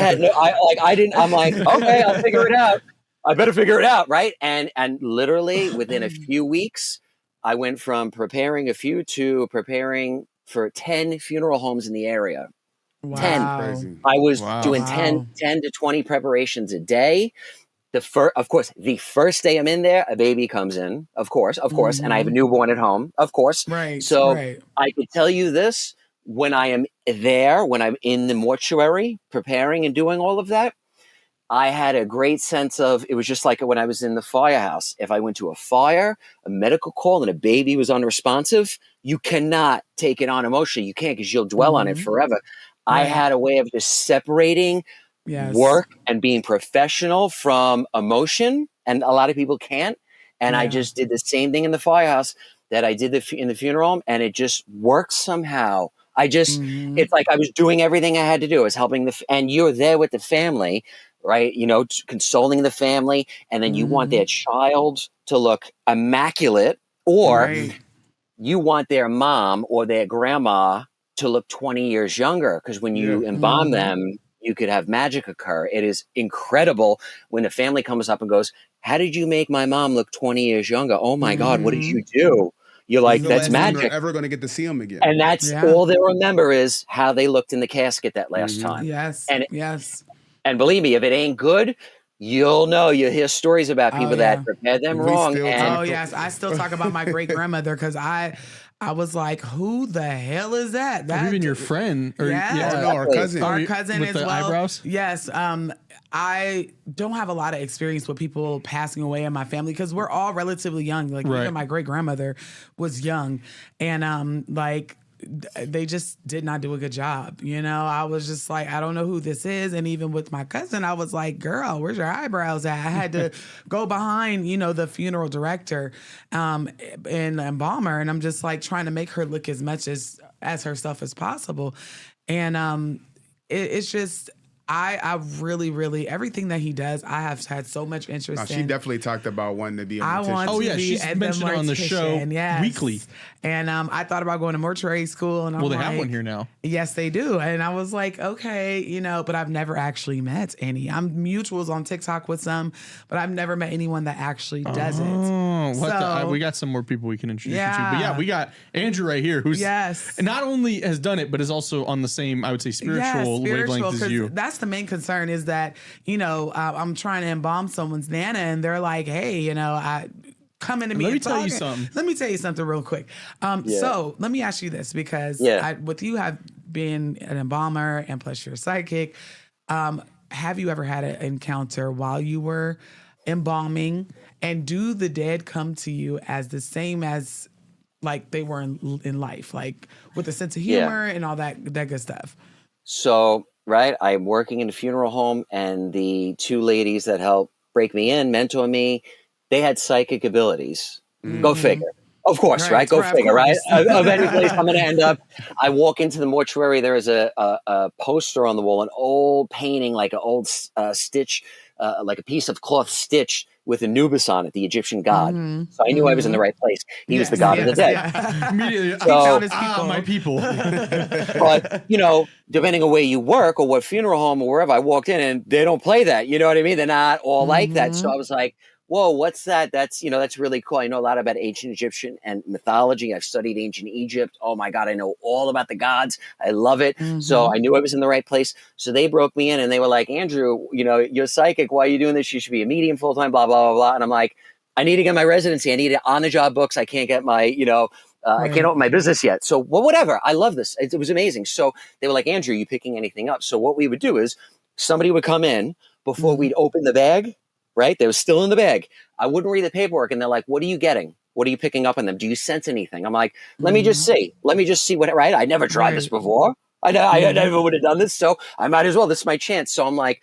I'm like, okay, I'll figure it out. I better figure it out. Right. And literally within a few weeks, I went from preparing a few to preparing for 10 funeral homes in the area. Wow. 10. Crazy. I was Wow. doing Wow. 10 to 20 preparations a day. Of course, the first day I'm in there, a baby comes in, of course, and I have a newborn at home, of course. Right. So Right. I could tell you this, when I am there, when I'm in the mortuary preparing and doing all of that, I had a great sense of, it was just like when I was in the firehouse. If I went to a fire, a medical call, and a baby was unresponsive, you cannot take it on emotionally. You can't, because you'll dwell on it forever. I Right. had a way of just separating Yes. work and being professional from emotion, and a lot of people can't. And I Yeah. just did the same thing in the firehouse that I did in the funeral home, and it just works somehow. It's like I was doing everything I had to do. I was helping and you're there with the family, right? You know, consoling the family, and then you want their child to look immaculate, or Right. you want their mom or their grandma to look 20 years younger, because when you embalm them, you could have magic occur. It is incredible when a family comes up and goes, "How did you make my mom look 20 years younger? Oh my God, what did you do?" You're This like, is the that's last time magic. we're ever going to get to see them again. And that's Yeah. all they'll remember, is how they looked in the casket that last time. Yes. And Yes. and believe me, if it ain't good, you'll hear stories about people yeah. that prepared them We wrong. still And Oh yes, I still talk about my great grandmother, because I was like, who the hell is that? Or even your friend, or Yeah. Oh, no, our cousin. Our cousin with as the well. eyebrows. Yes. I don't have a lot of experience with people passing away in my family, because we're all relatively young. Like Right. even my great grandmother was young, and they just did not do a good job. You know, I was just like, I don't know who this is. And even with my cousin, I was like, girl, where's your eyebrows at? I had to go behind, the funeral director, and embalmer. And I'm just like trying to make her look as much as herself as possible. And it's just, I really, really, everything that he does, I have had so much interest in. She definitely talked about wanting to be a I mortician. want Oh, to yeah, be she's at mentioned it on the show mortician, yes. weekly. And I thought about going to mortuary school, and I'm Well, they like, have one here now. Yes, they do. And I was like, okay, but I've never actually met any. I'm mutuals on TikTok with some, but I've never met anyone that actually does it. Oh, So- we got some more people we can introduce you to. But Yeah. yeah, we got Andrew right here, who's Yes. not only has done it, but is also on the same, I would say, spiritual wavelength as 'cause you. that's the main concern, is that, I'm trying to embalm someone's nana, and they're like, hey, I come into me. Let me and tell you talk. something. Let me tell you something real quick. So let me ask you this, because with you have been an embalmer and plus you're a psychic, have you ever had an encounter while you were embalming, and do the dead come to you as the same as like they were in life, like with a sense of humor and all that good stuff? So, right, I'm working in a funeral home, and the two ladies that helped break me in, mentor me, they had psychic abilities. Go figure. Of course, right? Go Of figure, right? course. Of any place I'm going to end up. I walk into the mortuary. There is a poster on the wall, an old painting, like an old stitch, like a piece of cloth stitch with Anubis on it, the Egyptian god. So I knew I was in the right place. He was the god of the dead. Yeah. Immediately, He found his ah, people. my people. But, depending on where you work or what funeral home or wherever, I walked in and they don't play that. You know what I mean? They're not all like that. So I was like, whoa, what's that? That's really cool. I know a lot about ancient Egyptian and mythology. I've studied ancient Egypt. Oh my God, I know all about the gods. I love it. So I knew I was in the right place. So they broke me in and they were like, Andrew, you're psychic. Why are you doing this? You should be a medium full-time, blah, blah, blah, blah. And I'm like, I need to get my residency. I need on-the-job books. I can't get my, I can't open my business yet. So, well, whatever. I love this. It was amazing. So they were like, Andrew, you picking anything up? So what we would do is somebody would come in before we'd open the bag, right? They were still in the bag. I wouldn't read the paperwork. And they're like, what are you getting? What are you picking up on them? Do you sense anything? I'm like, let me just see. Let me just see what, right? I never tried this before. I never would have done this. So I might as well. This is my chance. So I'm like,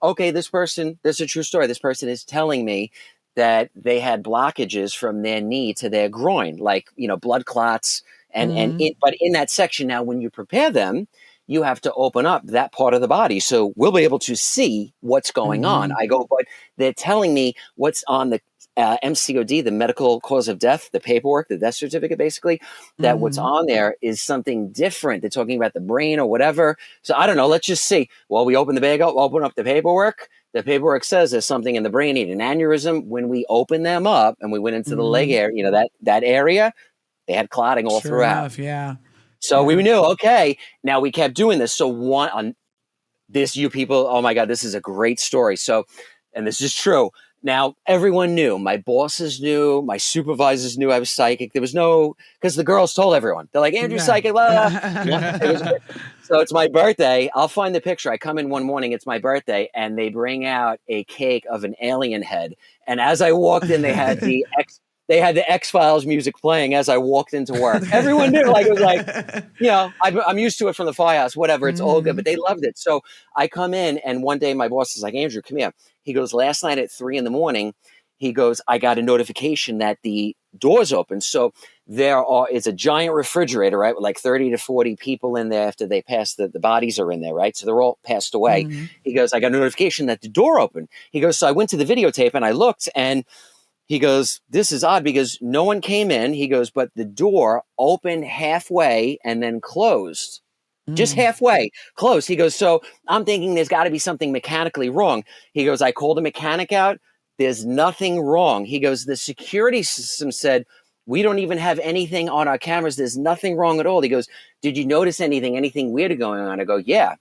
okay, this is a true story. This person is telling me that they had blockages from their knee to their groin, like, blood clots. But in that section, now, when you prepare them, you have to open up that part of the body. So we'll be able to see what's going on. I go, but they're telling me what's on the MCOD, the medical cause of death, the paperwork, the death certificate, basically, that what's on there is something different. They're talking about the brain or whatever. So I don't know. Let's just see. Well, we open the bag up, open up the paperwork. The paperwork says there's something in the brain, an aneurysm. When we open them up and we went into the leg area, that area, they had clotting all Sure throughout. enough, yeah. So we knew, okay, now we kept doing this. So one on this, you people, oh my God, this is a great story. So, and this is true. Now, everyone knew. My bosses knew. My supervisors knew I was psychic. There was no, because the girls told everyone. They're like, Andrew's psychic. Blah, blah, blah. So it's my birthday. I'll find the picture. I come in one morning. It's my birthday. And they bring out a cake of an alien head. And as I walked in, they had the X-Files music playing as I walked into work. Everyone knew, like, it was like, you know, I'm used to it from the firehouse, whatever. It's all good, but they loved it. So I come in, and one day my boss is like, Andrew, come here. He goes, last night at 3 a.m, he goes, I got a notification that the doors open. So it's a giant refrigerator, right? With like 30 to 40 people in there after they pass, the bodies are in there, right? So they're all passed away. He goes, I got a notification that the door opened. He goes, so I went to the videotape and I looked, and he goes, this is odd because no one came in. He goes, but the door opened halfway and then closed. Just halfway closed. He goes, so I'm thinking there's got to be something mechanically wrong. He goes, I called a mechanic out. There's nothing wrong. He goes, the security system said, we don't even have anything on our cameras. There's nothing wrong at all. He goes, did you notice anything weird going on? I go, yeah.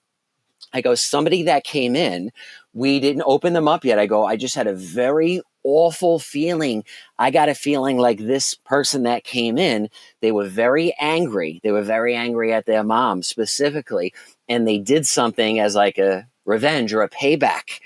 I go, somebody that came in, we didn't open them up yet. I go, I just had a very awful feeling. I got a feeling like this person that came in, they were very angry. They were very angry at their mom specifically. And they did something as like a revenge or a payback.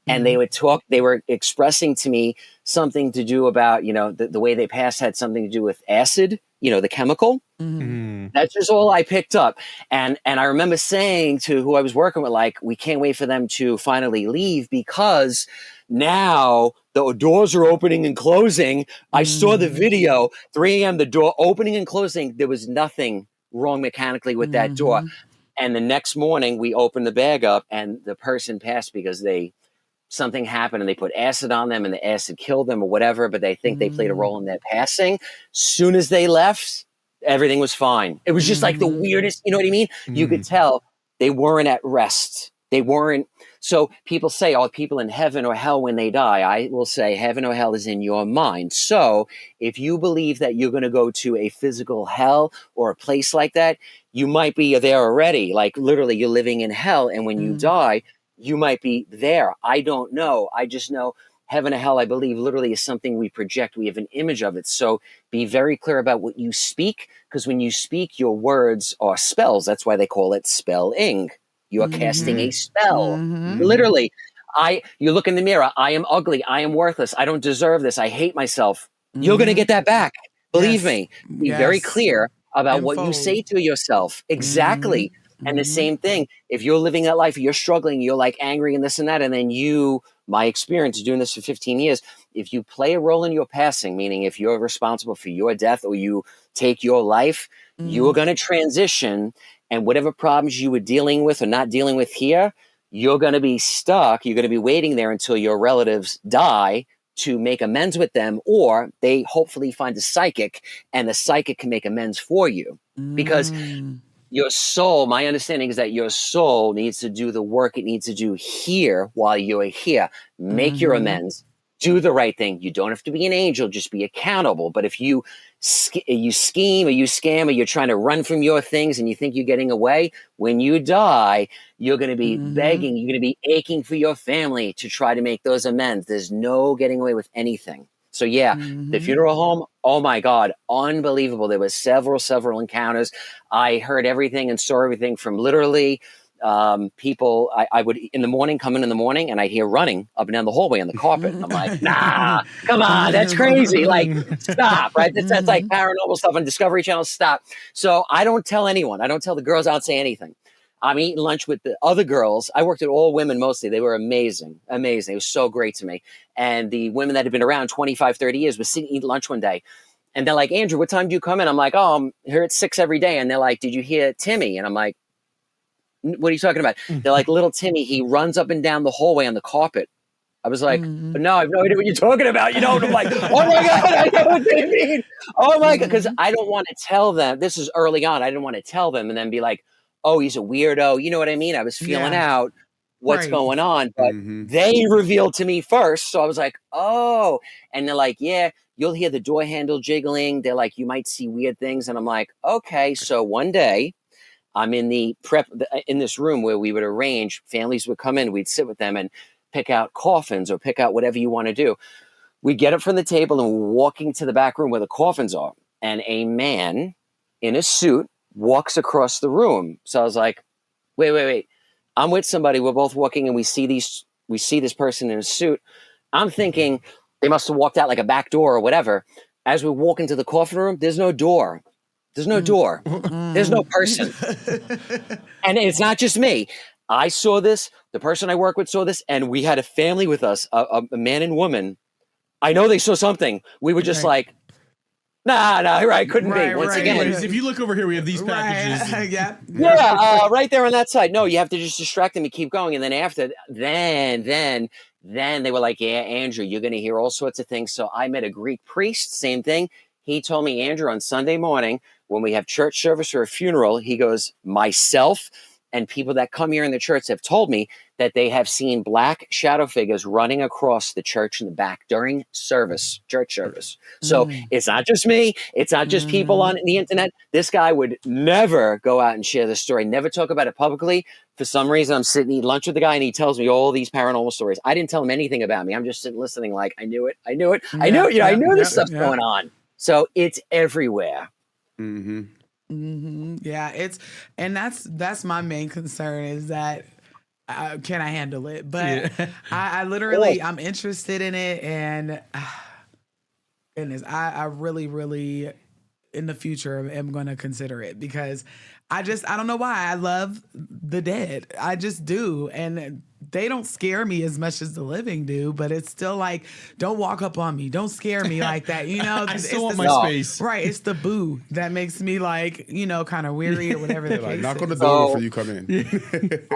And they would talk, they were expressing to me something to do about, you know, the way they passed had something to do with acid, you know, the chemical. That's just all I picked up. And I remember saying to who I was working with, like, we can't wait for them to finally leave because now the doors are opening and closing. I saw the video, 3 a.m, the door opening and closing. There was nothing wrong mechanically with that door. And the next morning we opened the bag up and the person passed because something happened and they put acid on them and the acid killed them or whatever, but they think they played a role in their passing. Soon as they left, everything was fine. It was just like the weirdest, you know what I mean? You could tell they weren't at rest. They weren't. So people say, oh, people in heaven or hell when they die. I will say heaven or hell is in your mind. So if you believe that you're going to go to a physical hell or a place like that, you might be there already. Like literally you're living in hell. And when you die, you might be there. I don't know. I just know heaven or hell, I believe, literally is something we project. We have an image of it. So be very clear about what you speak, because when you speak, your words are spells. That's why they call it spelling. You are casting a spell. Literally, you look in the mirror. I am ugly. I am worthless. I don't deserve this. I hate myself. You're going to get that back. Believe me. Be very clear about what you say to yourself. Exactly. And the same thing, if you're living that life, you're struggling, you're like angry and this and that, and then my experience doing this for 15 years, if you play a role in your passing, meaning if you're responsible for your death or you take your life, you are going to transition, and whatever problems you were dealing with or not dealing with here, you're going to be stuck. You're going to be waiting there until your relatives die to make amends with them, or they hopefully find a psychic and the psychic can make amends for you. Because your soul, my understanding is that your soul needs to do the work it needs to do here while you're here. Make your amends. Do the right thing. You don't have to be an angel, just be accountable. But if you scheme or you scam or you're trying to run from your things and you think you're getting away, when you die, you're going to be begging, you're going to be aching for your family to try to make those amends. There's no getting away with anything. So yeah, the funeral home, oh my God, unbelievable. There was several encounters. I heard everything and saw everything from literally people. I would come in the morning and I'd hear running up and down the hallway on the carpet. And I'm like, nah, come on, that's crazy. Like, stop, right? That's like paranormal stuff on Discovery Channel. Stop. So I don't tell anyone. I don't tell the girls. I don't say anything. I'm eating lunch with the other girls. I worked at all women mostly. They were amazing. It was so great to me. And the women that had been around 25, 30 years was sitting eating lunch one day. And they're like, Andrew, what time do you come in? I'm like, oh, I'm here at 6 every day. And they're like, did you hear Timmy? And I'm like, what are you talking about? They're like, little Timmy, he runs up and down the hallway on the carpet. I was like, no, I have no idea what you're talking about. You know, and I'm like, oh my God, I know what they mean. Oh my God. Because I don't want to tell them. This is early on. I didn't want to tell them and then be like, oh, he's a weirdo. You know what I mean? I was feeling out. what's Right. going on, but they revealed to me first. So I was like, oh, and they're like, yeah, you'll hear the door handle jiggling. They're like, you might see weird things. And I'm like, okay. So one day I'm in in this room where we would arrange, families would come in, we'd sit with them and pick out coffins or pick out whatever you want to do. We get up from the table and we're walking to the back room where the coffins are. And a man in a suit walks across the room. So I was like, wait. I'm with somebody. We're both walking and we see this person in a suit. I'm thinking they must have walked out like a back door or whatever. As we walk into the coffin room, there's no door. There's no door. There's no person. And it's not just me. I saw this. The person I work with saw this. And we had a family with us, a man and woman. I know they saw something. We were just like, nah, right, couldn't be. Once again. Anyways, if you look over here, we have these packages. Right. Yeah, right there on that side. No, you have to just distract them and keep going. And then after, then they were like, yeah, Andrew, you're going to hear all sorts of things. So I met a Greek priest, same thing. He told me, Andrew, on Sunday morning, when we have church service or a funeral, he goes, myself and people that come here in the church have told me that they have seen black shadow figures running across the church in the back during church service. So it's not just me. It's not just people on the internet. This guy would never go out and share this story, never talk about it publicly. For some reason, I'm sitting eating lunch with the guy and he tells me all these paranormal stories. I didn't tell him anything about me. I'm just sitting listening like, I knew it. I knew this stuff's going on. So it's everywhere. Yeah, that's my main concern is that can I handle it? But I literally I'm interested in it, and goodness, I really, really in the future am going to consider it because I don't know why I love the dead. I just do, and they don't scare me as much as the living do, but it's still like, don't walk up on me. Don't scare me like that. You know, I still want my space. Right. It's the boo that makes me like, kind of weary or whatever the case Like, knock on the is. door before you come in.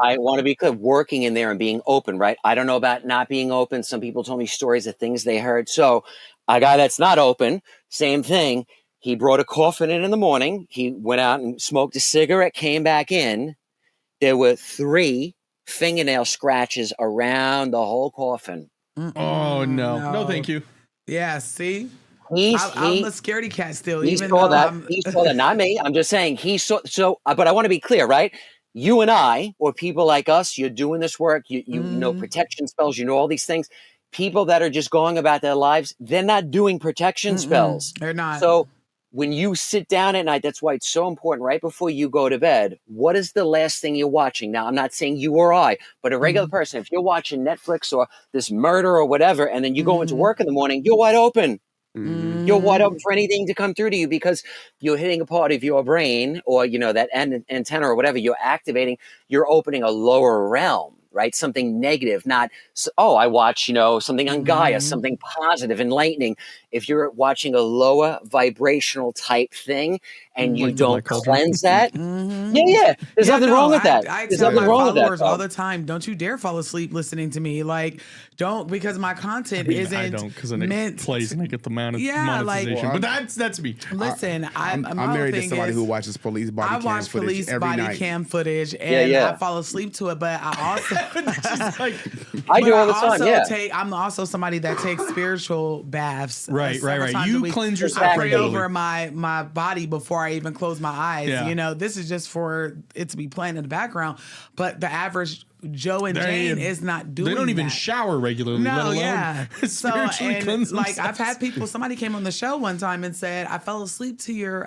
I want to be clear, working in there and being open, right? I don't know about not being open. Some people told me stories of things they heard. So a guy that's not open, same thing. He brought a coffin in the morning. He went out and smoked a cigarette, came back in. There were 3 fingernail scratches around the whole coffin. Oh, no, thank you. Yeah, see? I'm a scaredy cat still. He even saw though that. He saw that. Not me. I'm just saying he saw. So, but I want to be clear, right? You and I, or people like us, you're doing this work. You know protection spells. You know all these things. People that are just going about their lives, they're not doing protection spells. They're not. So when you sit down at night, that's why it's so important. Right before you go to bed, what is the last thing you're watching? Now, I'm not saying you or I, but a regular person. If you're watching Netflix or this murder or whatever, and then you go into work in the morning, you're wide open. You're wide open for anything to come through to you because you're hitting a part of your brain or, that antenna or whatever you're activating. You're opening a lower realm, right? Something negative, not, I watch, something on Gaia, something positive, enlightening. If you're watching a lower vibrational type thing and you don't cleanse that, there's nothing wrong with that. I There's tell nothing my wrong with that. followers all the time, don't you dare fall asleep listening to me. Like, don't, because my content isn't I don't, because then meant it plays and I get the Yeah, like- monetization. But that's me. Listen, I'm my married to thing somebody is, who watches police body I cam watch footage police every body night. cam footage and Yeah. I fall asleep to it, but I also I do all the time, I'm also somebody that takes spiritual baths. Right. several times You a week. cleanse yourself I pray regularly. over my body before I even close my eyes. Yeah. This is just for it to be playing in the background. But the average Joe and They- Jane is not doing They don't even that. shower regularly, let No, alone yeah. spiritually cleanse like I've had themselves. people. Somebody came on the show one time and said, "I fell asleep to your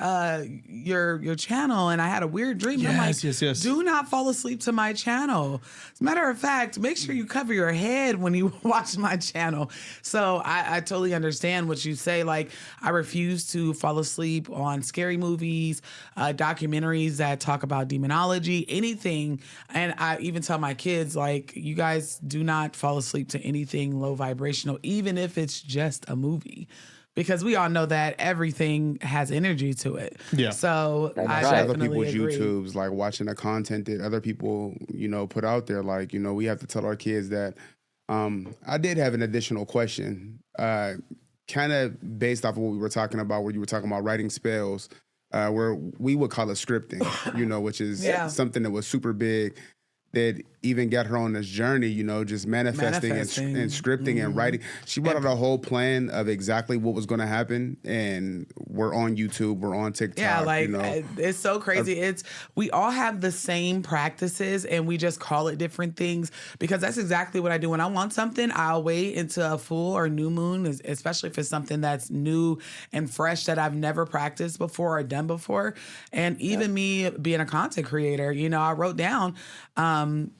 channel, and I had a weird dream." And I'm like, Yes. "Do not fall asleep to my channel." As a matter of fact, make sure you cover your head when you watch my channel. So I totally understand what you say. Like, I refuse to fall asleep on scary movies, documentaries that talk about demonology, anything. And I even tell my kids, like, you guys do not fall asleep to anything low vibrational, even if it's just a movie. Because we all know that everything has energy to it. Yeah. So I right. Other definitely people's agree. YouTubes, like watching the content that other people, put out there. Like, we have to tell our kids that. I did have an additional question, kind of based off of what we were talking about, where you were talking about writing spells, where we would call it scripting, which is something that was super big. That even got her on this journey, just manifesting. And scripting and writing. She brought out a whole plan of exactly what was going to happen, and we're on YouTube, we're on TikTok. Yeah, like it's so crazy. We all have the same practices, and we just call it different things, because that's exactly what I do. When I want something, I'll wait into a full or new moon, especially if it's something that's new and fresh that I've never practiced before or done before. And even me being a content creator, I wrote down, I'm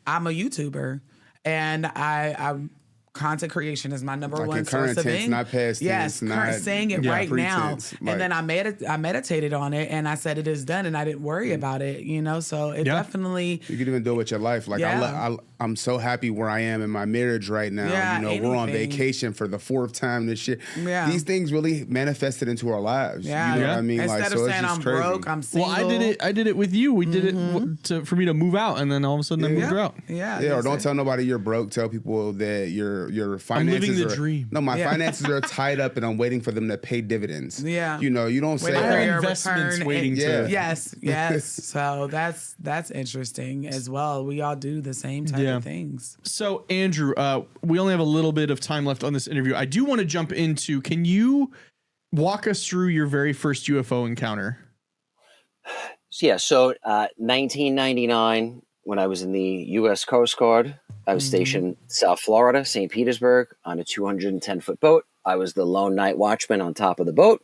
a YouTuber, and I'm content creation is my number one source of income. Not past tense, saying it right now. And then I meditated on it, and I said it is done, and I didn't worry about it. So it definitely. You can even do it with your life. Like I'm so happy where I am in my marriage right now. We're on vacation for the 4th time this year. Yeah. These things really manifested into our lives. Yeah. You know what I mean? Instead of saying I'm crazy. Broke, I'm single. Well, I did it with you. We did it for me to move out, and then all of a sudden I moved out. Yeah. Or don't tell nobody you're broke. Tell people that your finances. I'm living the dream. No, my finances are tied up, and I'm waiting for them to pay dividends. Yeah. You don't say investments waiting to. Yes. So that's interesting as well. We all do the same type of things. So Andrew, we only have a little bit of time left on this interview. I do want to jump into. Can you walk us through your very first UFO encounter? Yeah. So 1999, when I was in the U.S. Coast Guard. I was stationed in South Florida, St. Petersburg, on a 210-foot boat. I was the lone night watchman on top of the boat.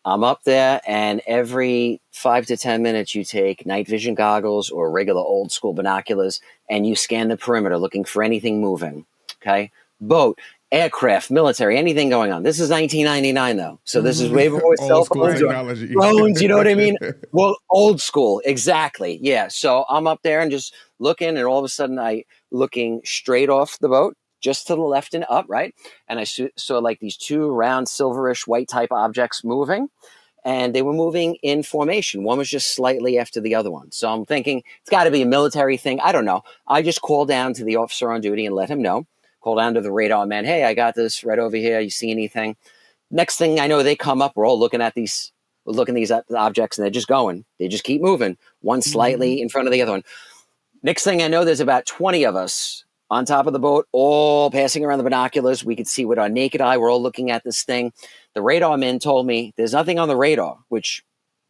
I'm up there, and every 5 to 10 minutes, you take night vision goggles or regular old school binoculars, and you scan the perimeter looking for anything moving. Okay? Boat, aircraft, military, anything going on. This is 1999, though. So this is way before cell phones, drones, you know what I mean? Well, old school, exactly. Yeah. So I'm up there and just looking, and all of a sudden looking straight off the boat, just to the left and up, right? And I saw like these 2 round, silverish, white type objects moving, and they were moving in formation. One was just slightly after the other one. So I'm thinking it's got to be a military thing. I don't know. I just called down to the officer on duty and let him know. Call down to the radar man. Hey, I got this right over here. You see anything? Next thing I know, they come up. We're all looking at these objects, and they're just going. They just keep moving. One slightly in front of the other one. Next thing I know, there's about 20 of us on top of the boat, all passing around the binoculars. We could see with our naked eye. We're all looking at this thing. The radar men told me there's nothing on the radar, which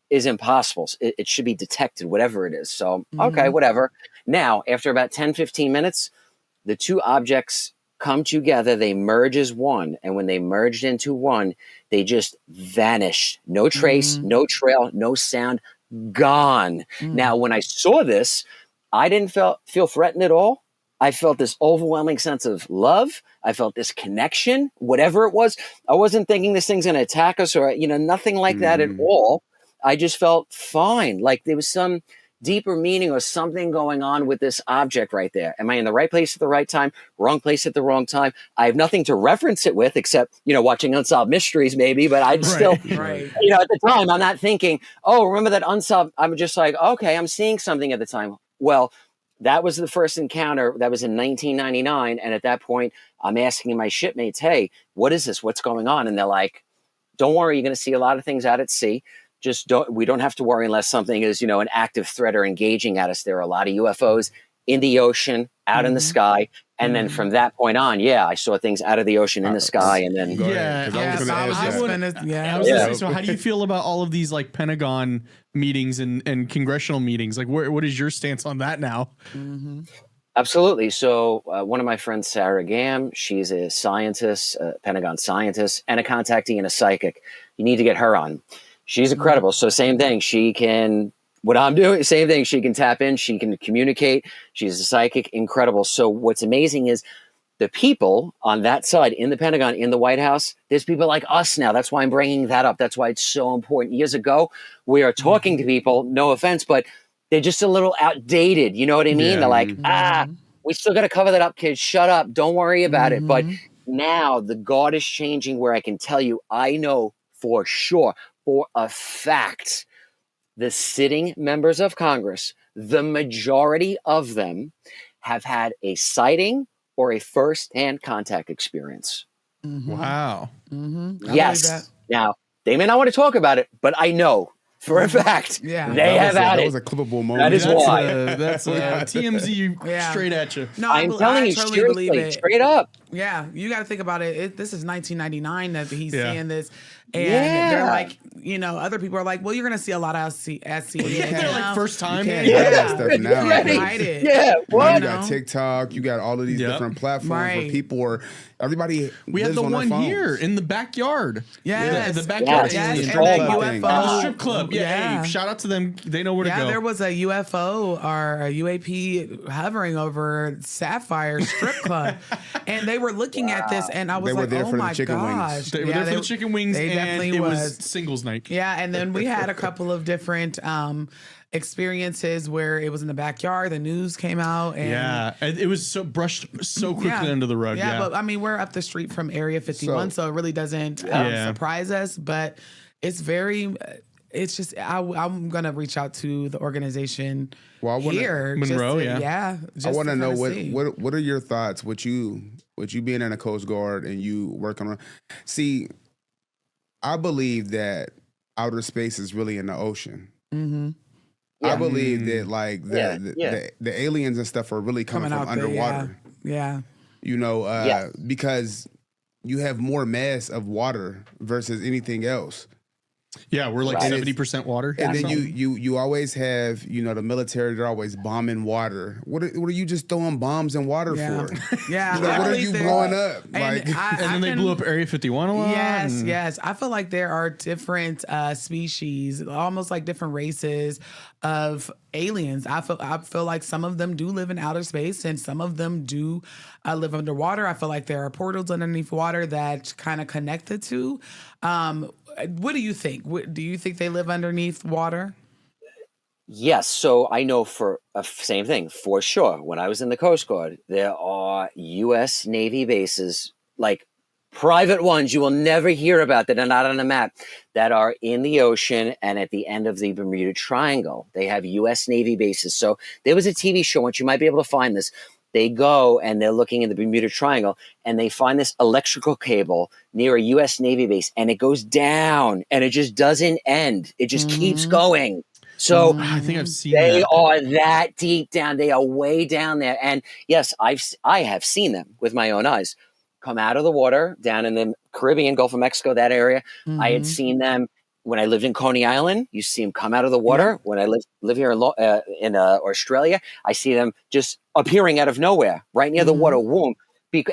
is impossible. It should be detected, whatever it is. So, okay, whatever. Now, after about 10, 15 minutes, the 2 objects come together. They merge as one. And when they merged into one, they just vanished. No trace, no trail, no sound, gone. Now, when I saw this, I didn't feel threatened at all. I felt this overwhelming sense of love. I felt this connection, whatever it was. I wasn't thinking this thing's going to attack us or, nothing like that at all. I just felt fine. Like there was some deeper meaning or something going on with this object right there. Am I in the right place at the right time? Wrong place at the wrong time? I have nothing to reference it with except, watching Unsolved Mysteries maybe, but I'd still, at the time, I'm not thinking, oh, remember that Unsolved? I'm just like, okay, I'm seeing something at the time. Well, that was the first encounter. That was in 1999. And at that point, I'm asking my shipmates, hey, what is this? What's going on? And they're like, don't worry, you're going to see a lot of things out at sea. We don't have to worry unless something is, an active threat or engaging at us. There are a lot of UFOs in the ocean, out in the sky. And then from that point on, I saw things out of the ocean in the sky. And then, so how do you feel about all of these like Pentagon meetings and congressional meetings? Like, what is your stance on that now? Absolutely. So one of my friends, Sarah Gam, she's a scientist, a Pentagon scientist, and a contactee and a psychic. You need to get her on. She's incredible. So same thing. She can, what I'm doing, same thing. She can tap in. She can communicate. She's a psychic. Incredible. So what's amazing is the people on that side in the Pentagon, in the White House, there's people like us now. That's why I'm bringing that up. That's why it's so important. Years ago, we are talking to people, no offense, but they're just a little outdated. You know what I mean? They're like, we still got to cover that up, kids. Shut up. Don't worry about it. But now the guard is changing where I can tell you, I know for sure, for a fact, the sitting members of Congress, the majority of them have had a sighting or a first-hand contact experience. Wow. Yes. Now, they may not want to talk about it, but I know for a fact. Yeah. They have that had was it. a clippable moment. That is why. That's TMZ Yeah. straight at you. No, I'm telling you totally believe seriously, it. straight up. Yeah, you got to think about it. This is 1999 that he's Yeah. seeing this, and Yeah. they're like, other people are like, well, you're gonna see a lot of SCN. They're like first time. You can't Yeah. hide that stuff now. You can't Right. hide it. Yeah, Now what? you got TikTok, you got all of these Yep. different platforms Right. where people are. Everybody. We had lives the on their one phones. here in the backyard. Yes. The backyard Yes. alien Yes, strip and that club. thing. UFO. The strip club. Yeah. Yeah. Hey, shout out to them. They know where to Yeah, go. there was a UFO or a UAP hovering over Sapphire Strip Club, and they were looking at this, and I was They were like, there "Oh for the my chicken wings. gosh!" They were there for the chicken wings, They and definitely it was was. singles night. Yeah, and then we had a couple of different experiences where it was in the backyard. The news came out, and Yeah, and it was so brushed so quickly under the rug. Yeah, but I mean, we're up the street from Area 51, so it really doesn't surprise us. But it's very, it's just I'm gonna reach out to the organization here, Monroe, just to, yeah. just I want to know see. what are your thoughts? What you being in a Coast Guard and you working on? See, I believe that outer space is really in the ocean. Mm-hmm. I believe that like the aliens and stuff are really coming from out there, underwater. Yeah. You know, because you have more mass of water versus anything else. Yeah, we're like Right. 70% water. And then you always have, the military, they're always bombing water. What are you just throwing bombs in water Yeah. for? Yeah. What are you blowing up? And And then they blew up Area 51 a lot. Yes, and- yes. I feel like there are different species, almost like different races of aliens. I feel like some of them do live in outer space, and some of them do live underwater. I feel like there are portals underneath water that kind of connect the two. What do you think? Do you think they live underneath water? Yes, so I know for same thing for sure. When I was in the Coast Guard, there are U.S. Navy bases, like private ones you will never hear about that are not on the map, that are in the ocean and at the end of the Bermuda Triangle. They have U.S. Navy bases. So there was a TV show, which you might be able to find this. They go and they're looking in the Bermuda Triangle and they find this electrical cable near a U.S. Navy base, and it goes down and it just doesn't end. It just keeps going. So I think I've seen they that. are that deep down. They are way down there. And yes, I have seen them with my own eyes come out of the water down in the Caribbean, Gulf of Mexico, that area. I had seen them when I lived in Coney Island. You see them come out of the water. When I live here in Australia, I see them just appearing out of nowhere, right near the water womb.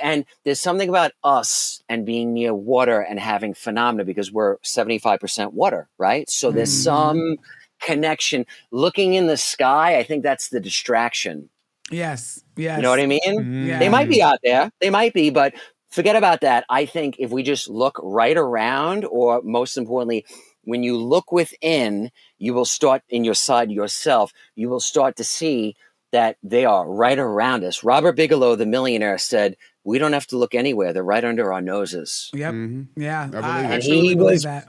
And there's something about us and being near water and having phenomena because we're 75% water, right? So there's some connection. Looking in the sky, I think that's the distraction. Yes. Yes. You know what I mean? Yeah. They might be out there. They might be, but forget about that. I think if we just look right around, or most importantly, when you look within, you will start in your side yourself. You will start to see that they are right around us. Robert Bigelow, the millionaire, said, "We don't have to look anywhere. They're right under our noses." Yep. Yeah. believe I it. truly He believe was- that.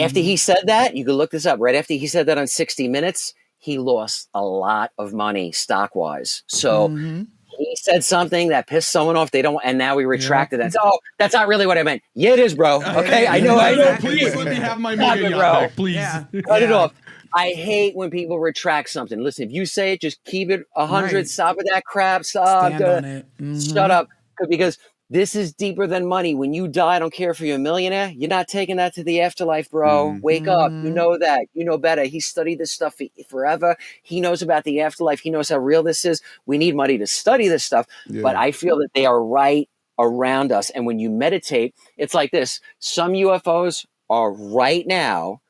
After he said that, you can look this up. Right after he said that on 60 Minutes, he lost a lot of money stock-wise. So he said something that pissed someone off. They don't, and now he retracted that. Oh, that's not really what I meant. Yeah, it is, bro. Okay, I know. Please let me have my Stop mega it, yacht bro. back, please. Yeah. Cut it off. I hate when people retract something. Listen, if you say it, just keep it 100. Right. Stop with that crap. Stop. Stand on it. Shut up. Because this is deeper than money. When you die, I don't care if you're a millionaire. You're not taking that to the afterlife, bro. Wake up. You know that. You know better. He studied this stuff forever. He knows about the afterlife. He knows how real this is. We need money to study this stuff. Yeah. But I feel that they are right around us. And when you meditate, it's like this. Some UFOs are right now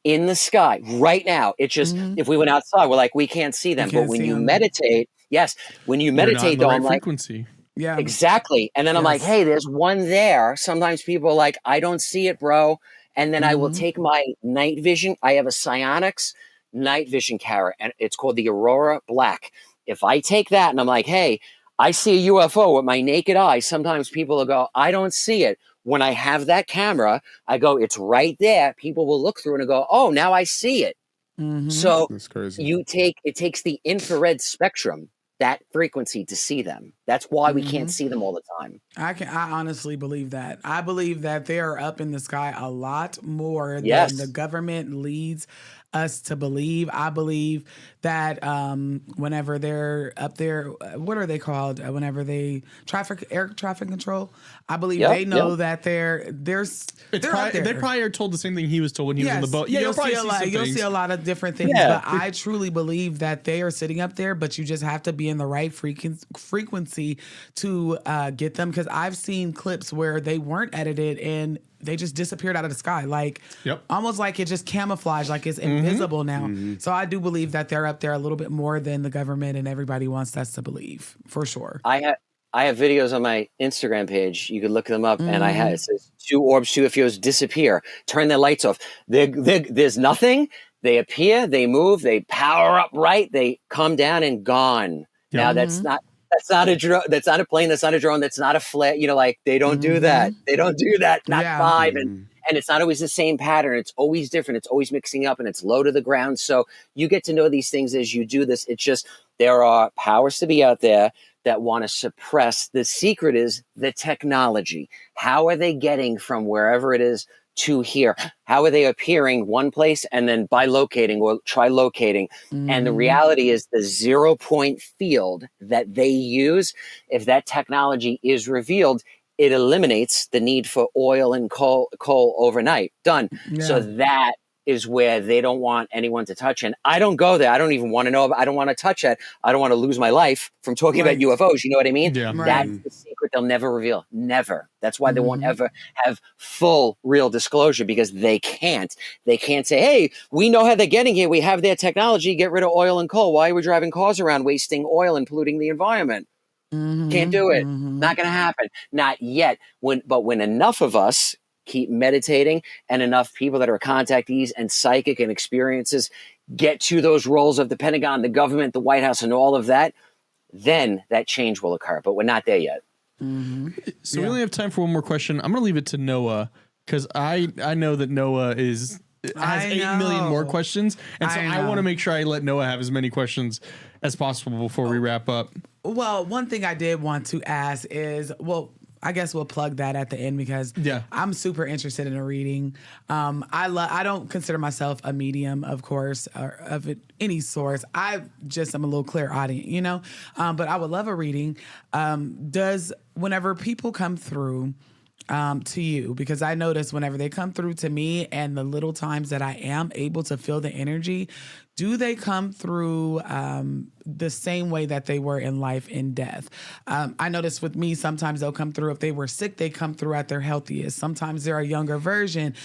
in the sky right now. It's just, if we went outside, we're like, we can't see them. can't But when see you them. meditate, yes, when you You're not in meditate, the though, right I'm like, frequency. Yeah. exactly. And then I'm like, Yes. hey, there's one there. Sometimes people are like, I don't see it, bro. And then I will take my night vision. I have a Psionics night vision carrot, and it's called the Aurora Black. If I take that and I'm like, hey, I see a UFO with my naked eye, sometimes people will go, I don't see it. When I have that camera, I go, it's right there. People will look through it and go, oh, now I see it. So That's crazy. it takes the infrared spectrum, that frequency, to see them. That's why we can't see them all the time. I honestly believe that. I believe that they are up in the sky a lot more Yes. than the government leads us to believe. I believe that whenever they're up there, what are they called? Whenever they air traffic control, I believe Yep, they know yep. that they're up there. They probably are told the same thing he was told when he was on the boat. Yeah, you'll see a lot of different things, Yeah. but I truly believe that they are sitting up there, but you just have to be in the right frequency to get them. Because I've seen clips where they weren't edited and they just disappeared out of the sky, like almost like it just camouflaged, like it's invisible now. So I do believe that they're up there a little bit more than the government and everybody wants us to believe, for sure. I have videos on my Instagram page. You could look them up, and it says 2 orbs, 2 UFOs disappear. Turn their lights off. There's nothing. They appear. They move. They power up. Right. They come down and gone. Now that's not a drone. That's not a plane. That's not a drone. That's not a flare. Like they don't do that. They don't do that. Not 5. And it's not always the same pattern. It's always different. It's always mixing up, and it's low to the ground. So you get to know these things as you do this. It's just there are powers to be out there that want to suppress. The secret is the technology. How are they getting from wherever it is to here? How are they appearing one place and then bilocating or trilocating? And the reality is the 0-point field that they use, if that technology is revealed, it eliminates the need for oil and coal overnight. Done. So that is where they don't want anyone to touch. And I don't go there. I don't even want to know. I don't want to touch it. I don't want to lose my life from talking about UFOs. You know what I mean? Yeah. That's the secret they'll never reveal. Never. That's why they won't ever have full real disclosure, because they can't. They can't say, hey, we know how they're getting here. We have their technology. Get rid of oil and coal. Why are we driving cars around wasting oil and polluting the environment? Can't do it. Not going to happen. Not yet. But when enough of us keep meditating and enough people that are contactees and psychic and experiences get to those roles of the Pentagon, the government, the White House, and all of that, then that change will occur. But we're not there yet. So we only have time for one more question. I'm going to leave it to Noah, because I know that Noah has 8 million more questions. And so I want to make sure I let Noah have as many questions as possible before we wrap up. Well, one thing I did want to ask is, I guess we'll plug that at the end, because I'm super interested in a reading. I don't consider myself a medium, of course, or of any source. I just am a little clairaudient, but I would love a reading. Whenever people come through to you, because I notice whenever they come through to me and the little times that I am able to feel the energy, do they come through the same way that they were in life and death? I notice with me, sometimes they'll come through. If they were sick, they come through at their healthiest. Sometimes they're a younger version.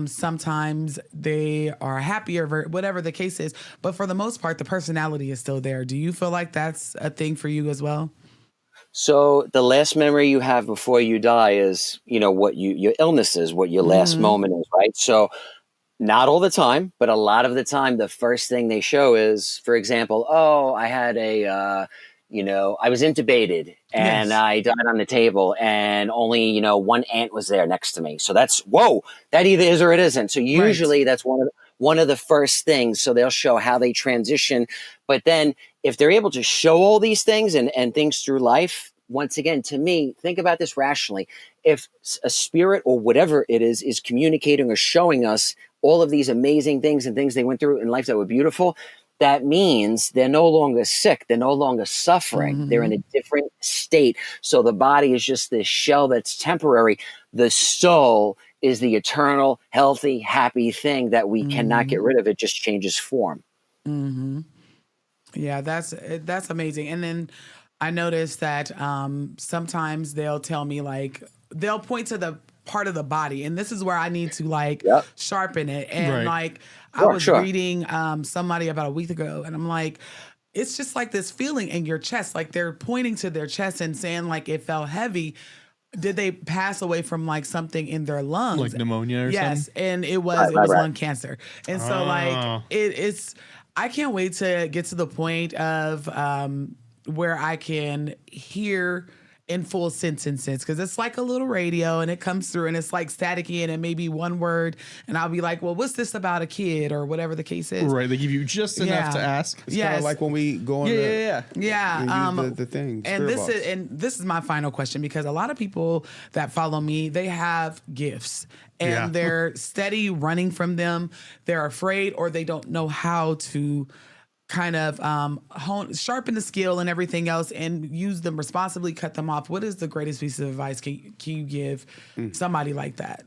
Sometimes they are happier, whatever the case is. But for the most part, the personality is still there. Do you feel like that's a thing for you as well? So the last memory you have before you die is, what your illness is, what your last moment is, right? So not all the time, but a lot of the time, the first thing they show is, for example, I had I was intubated and I died on the table, and only, one ant was there next to me. So that's, whoa, that either is or it isn't. So usually that's one of the first things. So they'll show how they transition. But then if they're able to show all these things and things through life, once again, to me, think about this rationally. If a spirit or whatever it is communicating or showing us all of these amazing things and things they went through in life that were beautiful, that means they're no longer sick. They're no longer suffering. They're in a different state. So the body is just this shell that's temporary. The soul is the eternal, healthy, happy thing that we cannot get rid of. It just changes form. Yeah, that's amazing. And then I noticed that sometimes they'll tell me, they'll point to the part of the body, and this is where I need to sharpen it. And I was reading somebody about a week ago, and I'm like, it's just like this feeling in your chest, like they're pointing to their chest and saying like it felt heavy. Did they pass away from something in their lungs, like pneumonia or something? Yes, and it was lung cancer. And so it's I can't wait to get to the point of where I can hear in full sentences, because it's like a little radio and it comes through and it's like staticky and it may be one word and I'll be like, well, what's this about a kid or whatever the case is. Right. They give you just enough to ask. It's kind of like when we go on Yeah. the thing. And this is my final question, because a lot of people that follow me, they have gifts and they're steady running from them. They're afraid or they don't know how to kind of sharpen the skill and everything else and use them responsibly, cut them off. What is the greatest piece of advice can you give somebody like that?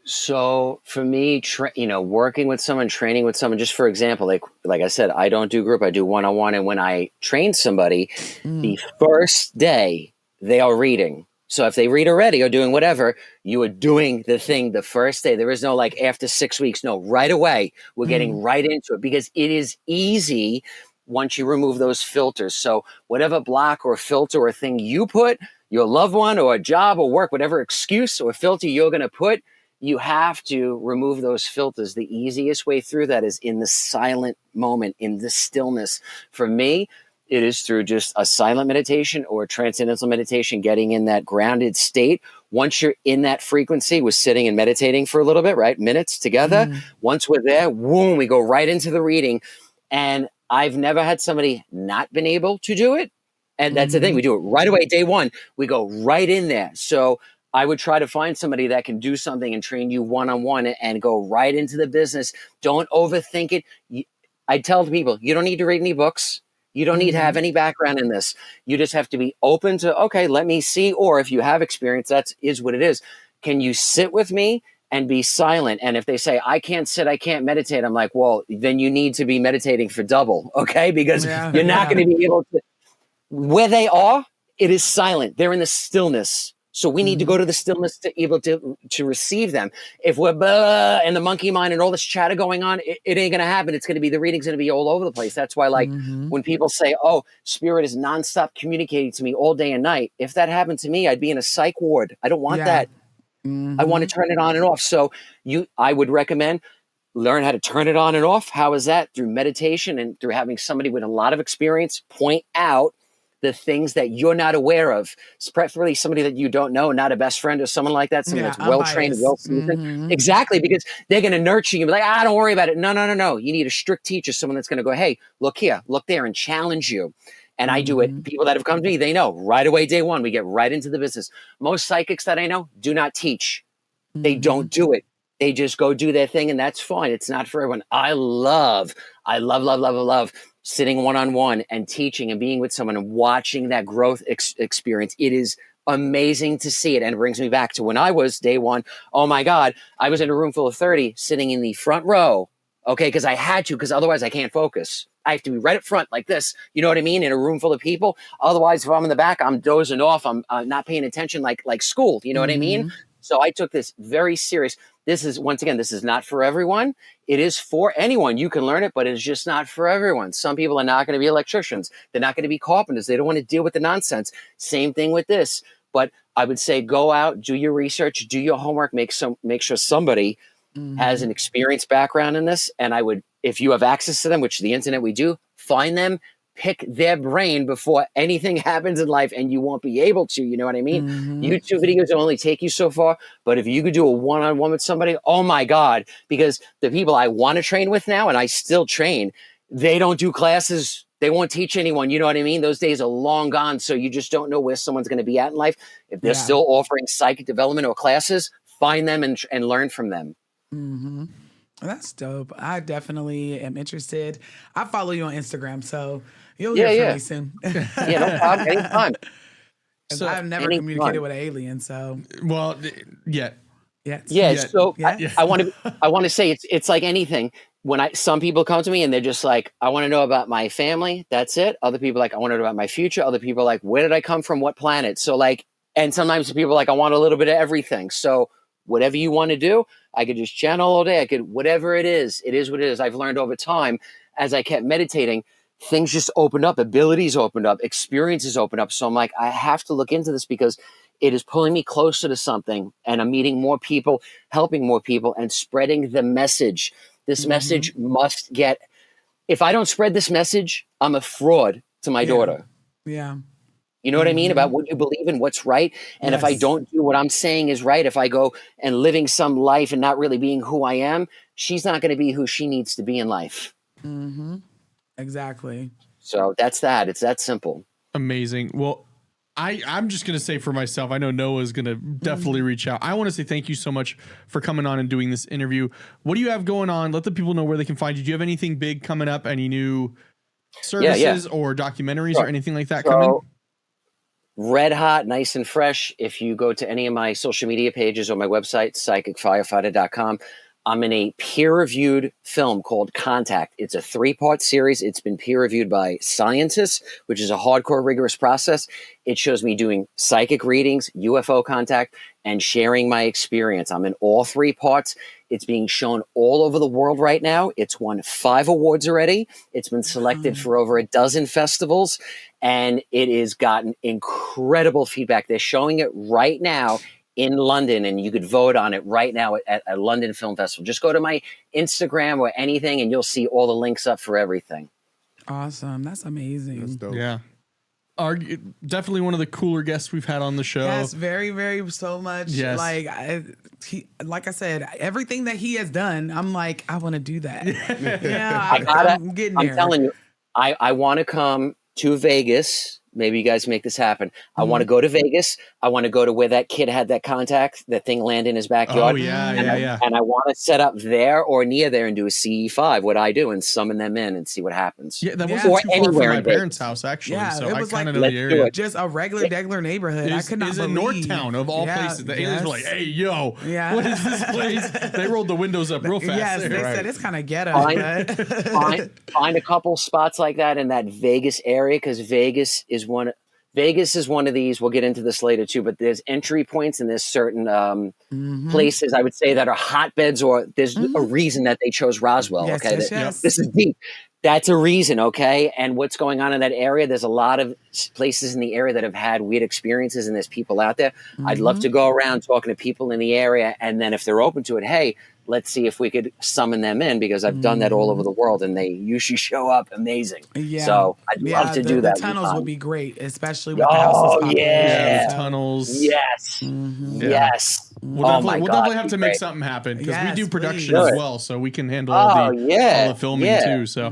So for me, working with someone, training with someone, just for example, like I said, I don't do group, I do one-on-one. And when I train somebody, the first day they are reading. So if they read already or doing whatever, you are doing the thing the first day. There is no like after 6 weeks. No, right away, we're getting right into it, because it is easy once you remove those filters. So whatever block or filter or thing you put, your loved one or a job or work, whatever excuse or filter you're going to put, you have to remove those filters. The easiest way through that is in the silent moment, in the stillness. For me, it is through just a silent meditation or transcendental meditation, getting in that grounded state. Once you're in that frequency, we're sitting and meditating for a little bit, right? Minutes together. Once we're there, boom, we go right into the reading. And I've never had somebody not been able to do it. And that's the thing. We do it right away. Day one, we go right in there. So I would try to find somebody that can do something and train you one-on-one and go right into the business. Don't overthink it. I tell people, you don't need to read any books. You don't need to have any background in this. You just have to be open to, okay, let me see. Or if you have experience, that is what it is. Can you sit with me and be silent? And if they say, I can't sit, I can't meditate, I'm like, well, then you need to be meditating for double, okay? Because you're not going to be able to. Where they are, it is silent. They're in the stillness. So we need to go to the stillness to be able to receive them. If we're in the monkey mind and all this chatter going on, it ain't going to happen. It's going to be, the reading's going to be all over the place. That's why, like, when people say, oh, spirit is nonstop communicating to me all day and night. If that happened to me, I'd be in a psych ward. I don't want that. I want to turn it on and off. So I would recommend learn how to turn it on and off. How is that? Through meditation and through having somebody with a lot of experience point out the things that you're not aware of. It's preferably somebody that you don't know, not a best friend or someone like that, someone that's well-trained, well-seasoned. Exactly, because they're going to nurture you and be like, don't worry about it. No. You need a strict teacher, someone that's going to go, hey, look here, look there, and challenge you. And I do it. People that have come to me, they know right away, day one, we get right into the business. Most psychics that I know do not teach. They don't do it. They just go do their thing, and that's fine. It's not for everyone. I love sitting one-on-one and teaching and being with someone and watching that growth experience. It is amazing to see it. And it brings me back to when I was day one. Oh my God, I was in a room full of 30 sitting in the front row. Okay. Cause I had to, cause otherwise I can't focus. I have to be right up front like this. You know what I mean? In a room full of people. Otherwise, if I'm in the back, I'm dozing off. I'm not paying attention like school. You know what I mean? So I took this very serious. This is, once again, this is not for everyone. It is for anyone. You can learn it, but it's just not for everyone. Some people are not going to be electricians. They're not going to be carpenters. They don't want to deal with the nonsense. Same thing with this. But I would say go out, do your research, do your homework, make sure somebody has an experienced background in this. And I would, if you have access to them, which the internet we do, find them, pick their brain before anything happens in life, and you won't be able to, you know what I mean? YouTube videos will only take you so far, but if you could do a one-on-one with somebody, oh my God, because the people I want to train with now, and I still train, they don't do classes. They won't teach anyone. You know what I mean? Those days are long gone. So you just don't know where someone's going to be at in life. If they're still offering psychic development or classes, find them and learn from them. That's dope. I definitely am interested. I follow you on Instagram, so you'll hear from me soon. Yeah, no problem. Anytime. So I've never communicated with an alien, so I want to say it's like anything. When some people come to me and they're just like, I want to know about my family. That's it. Other people are like, I want to know about my future. Other people are like, where did I come from? What planet? So like, and sometimes people are like, I want a little bit of everything. So whatever you want to do, I could just channel all day. I could, whatever it is what it is. I've learned over time as I kept meditating, things just opened up, abilities opened up, experiences opened up. So I'm like, I have to look into this because it is pulling me closer to something, and I'm meeting more people, helping more people, and spreading the message. This message must get, if I don't spread this message, I'm a fraud to my daughter. Yeah. You know what I mean? About what you believe in, what's right. And if I Yes. don't do what I'm saying is right, if I go and living some life and not really being who I am, she's not going to be who she needs to be in life. Exactly. So that's that. It's that simple. Amazing. Well, I'm just going to say for myself, I know Noah's going to definitely reach out. I want to say thank you so much for coming on and doing this interview. What do you have going on? Let the people know where they can find you. Do you have anything big coming up? Any new services or documentaries or anything like that coming? Red hot, nice and fresh. If you go to any of my social media pages or my website, psychicfirefighter.com, I'm in a peer-reviewed film called Contact. It's a 3-part series. It's been peer-reviewed by scientists, which is a hardcore, rigorous process. It shows me doing psychic readings, UFO contact, and sharing my experience. I'm in all 3 parts. It's being shown all over the world right now. It's won 5 awards already. It's been selected for over a dozen festivals, and it has gotten incredible feedback. They're showing it right now in London, and you could vote on it right now at a London Film Festival. Just go to my Instagram or anything, and you'll see all the links up for everything. Awesome. That's amazing. That's dope. Yeah. Definitely one of the cooler guests we've had on the show. Yes, very, very so much. Yes. Like like I said, everything that he has done, I'm like, I want to do that. Yeah, I'm getting there. I'm telling you, I want to come to Vegas. Maybe you guys make this happen. I want to go to Vegas. I want to go to where that kid had that contact, that thing land in his backyard. Oh, yeah, and And I want to set up there or near there and do a CE5, what I do, and summon them in and see what happens. Yeah, that Yeah. wasn't Or too far from anywhere my in Vegas. parents' house, actually. Yeah, So it I was kind of like- know Let's the do area. it. Just a regular, degular neighborhood. I could not Is believe. in Northtown of all Yeah, places. The aliens were like, "Hey, yo, Yeah. what is this place?" They rolled the windows up real fast. Yes, there. they Right. said it's kind of ghetto. Find, But find a couple spots like that in that Vegas area, because Vegas is one of these. We'll get into this later too, but there's entry points and there's certain places I would say that are hotbeds, or there's a reason that they chose Roswell. Yes, Okay, yes, yes. This is deep. That's a reason, okay? And what's going on in that area? There's a lot of places in the area that have had weird experiences, and there's people out there. I'd love to go around talking to people in the area, and then if they're open to it, hey, let's see if we could summon them in, because I've done that all over the world, and they usually show up amazing. yeah, So I'd love to do that. The tunnels anytime. would be great, especially with the houses. Oh, population. yeah. The tunnels. Yes. Yes. We'll Oh definitely, my we'll God, definitely have it'd to be make great. something happen because we Yes, do please. production Do as it. well, so we can handle all Oh, the yeah. filming Yeah. too. So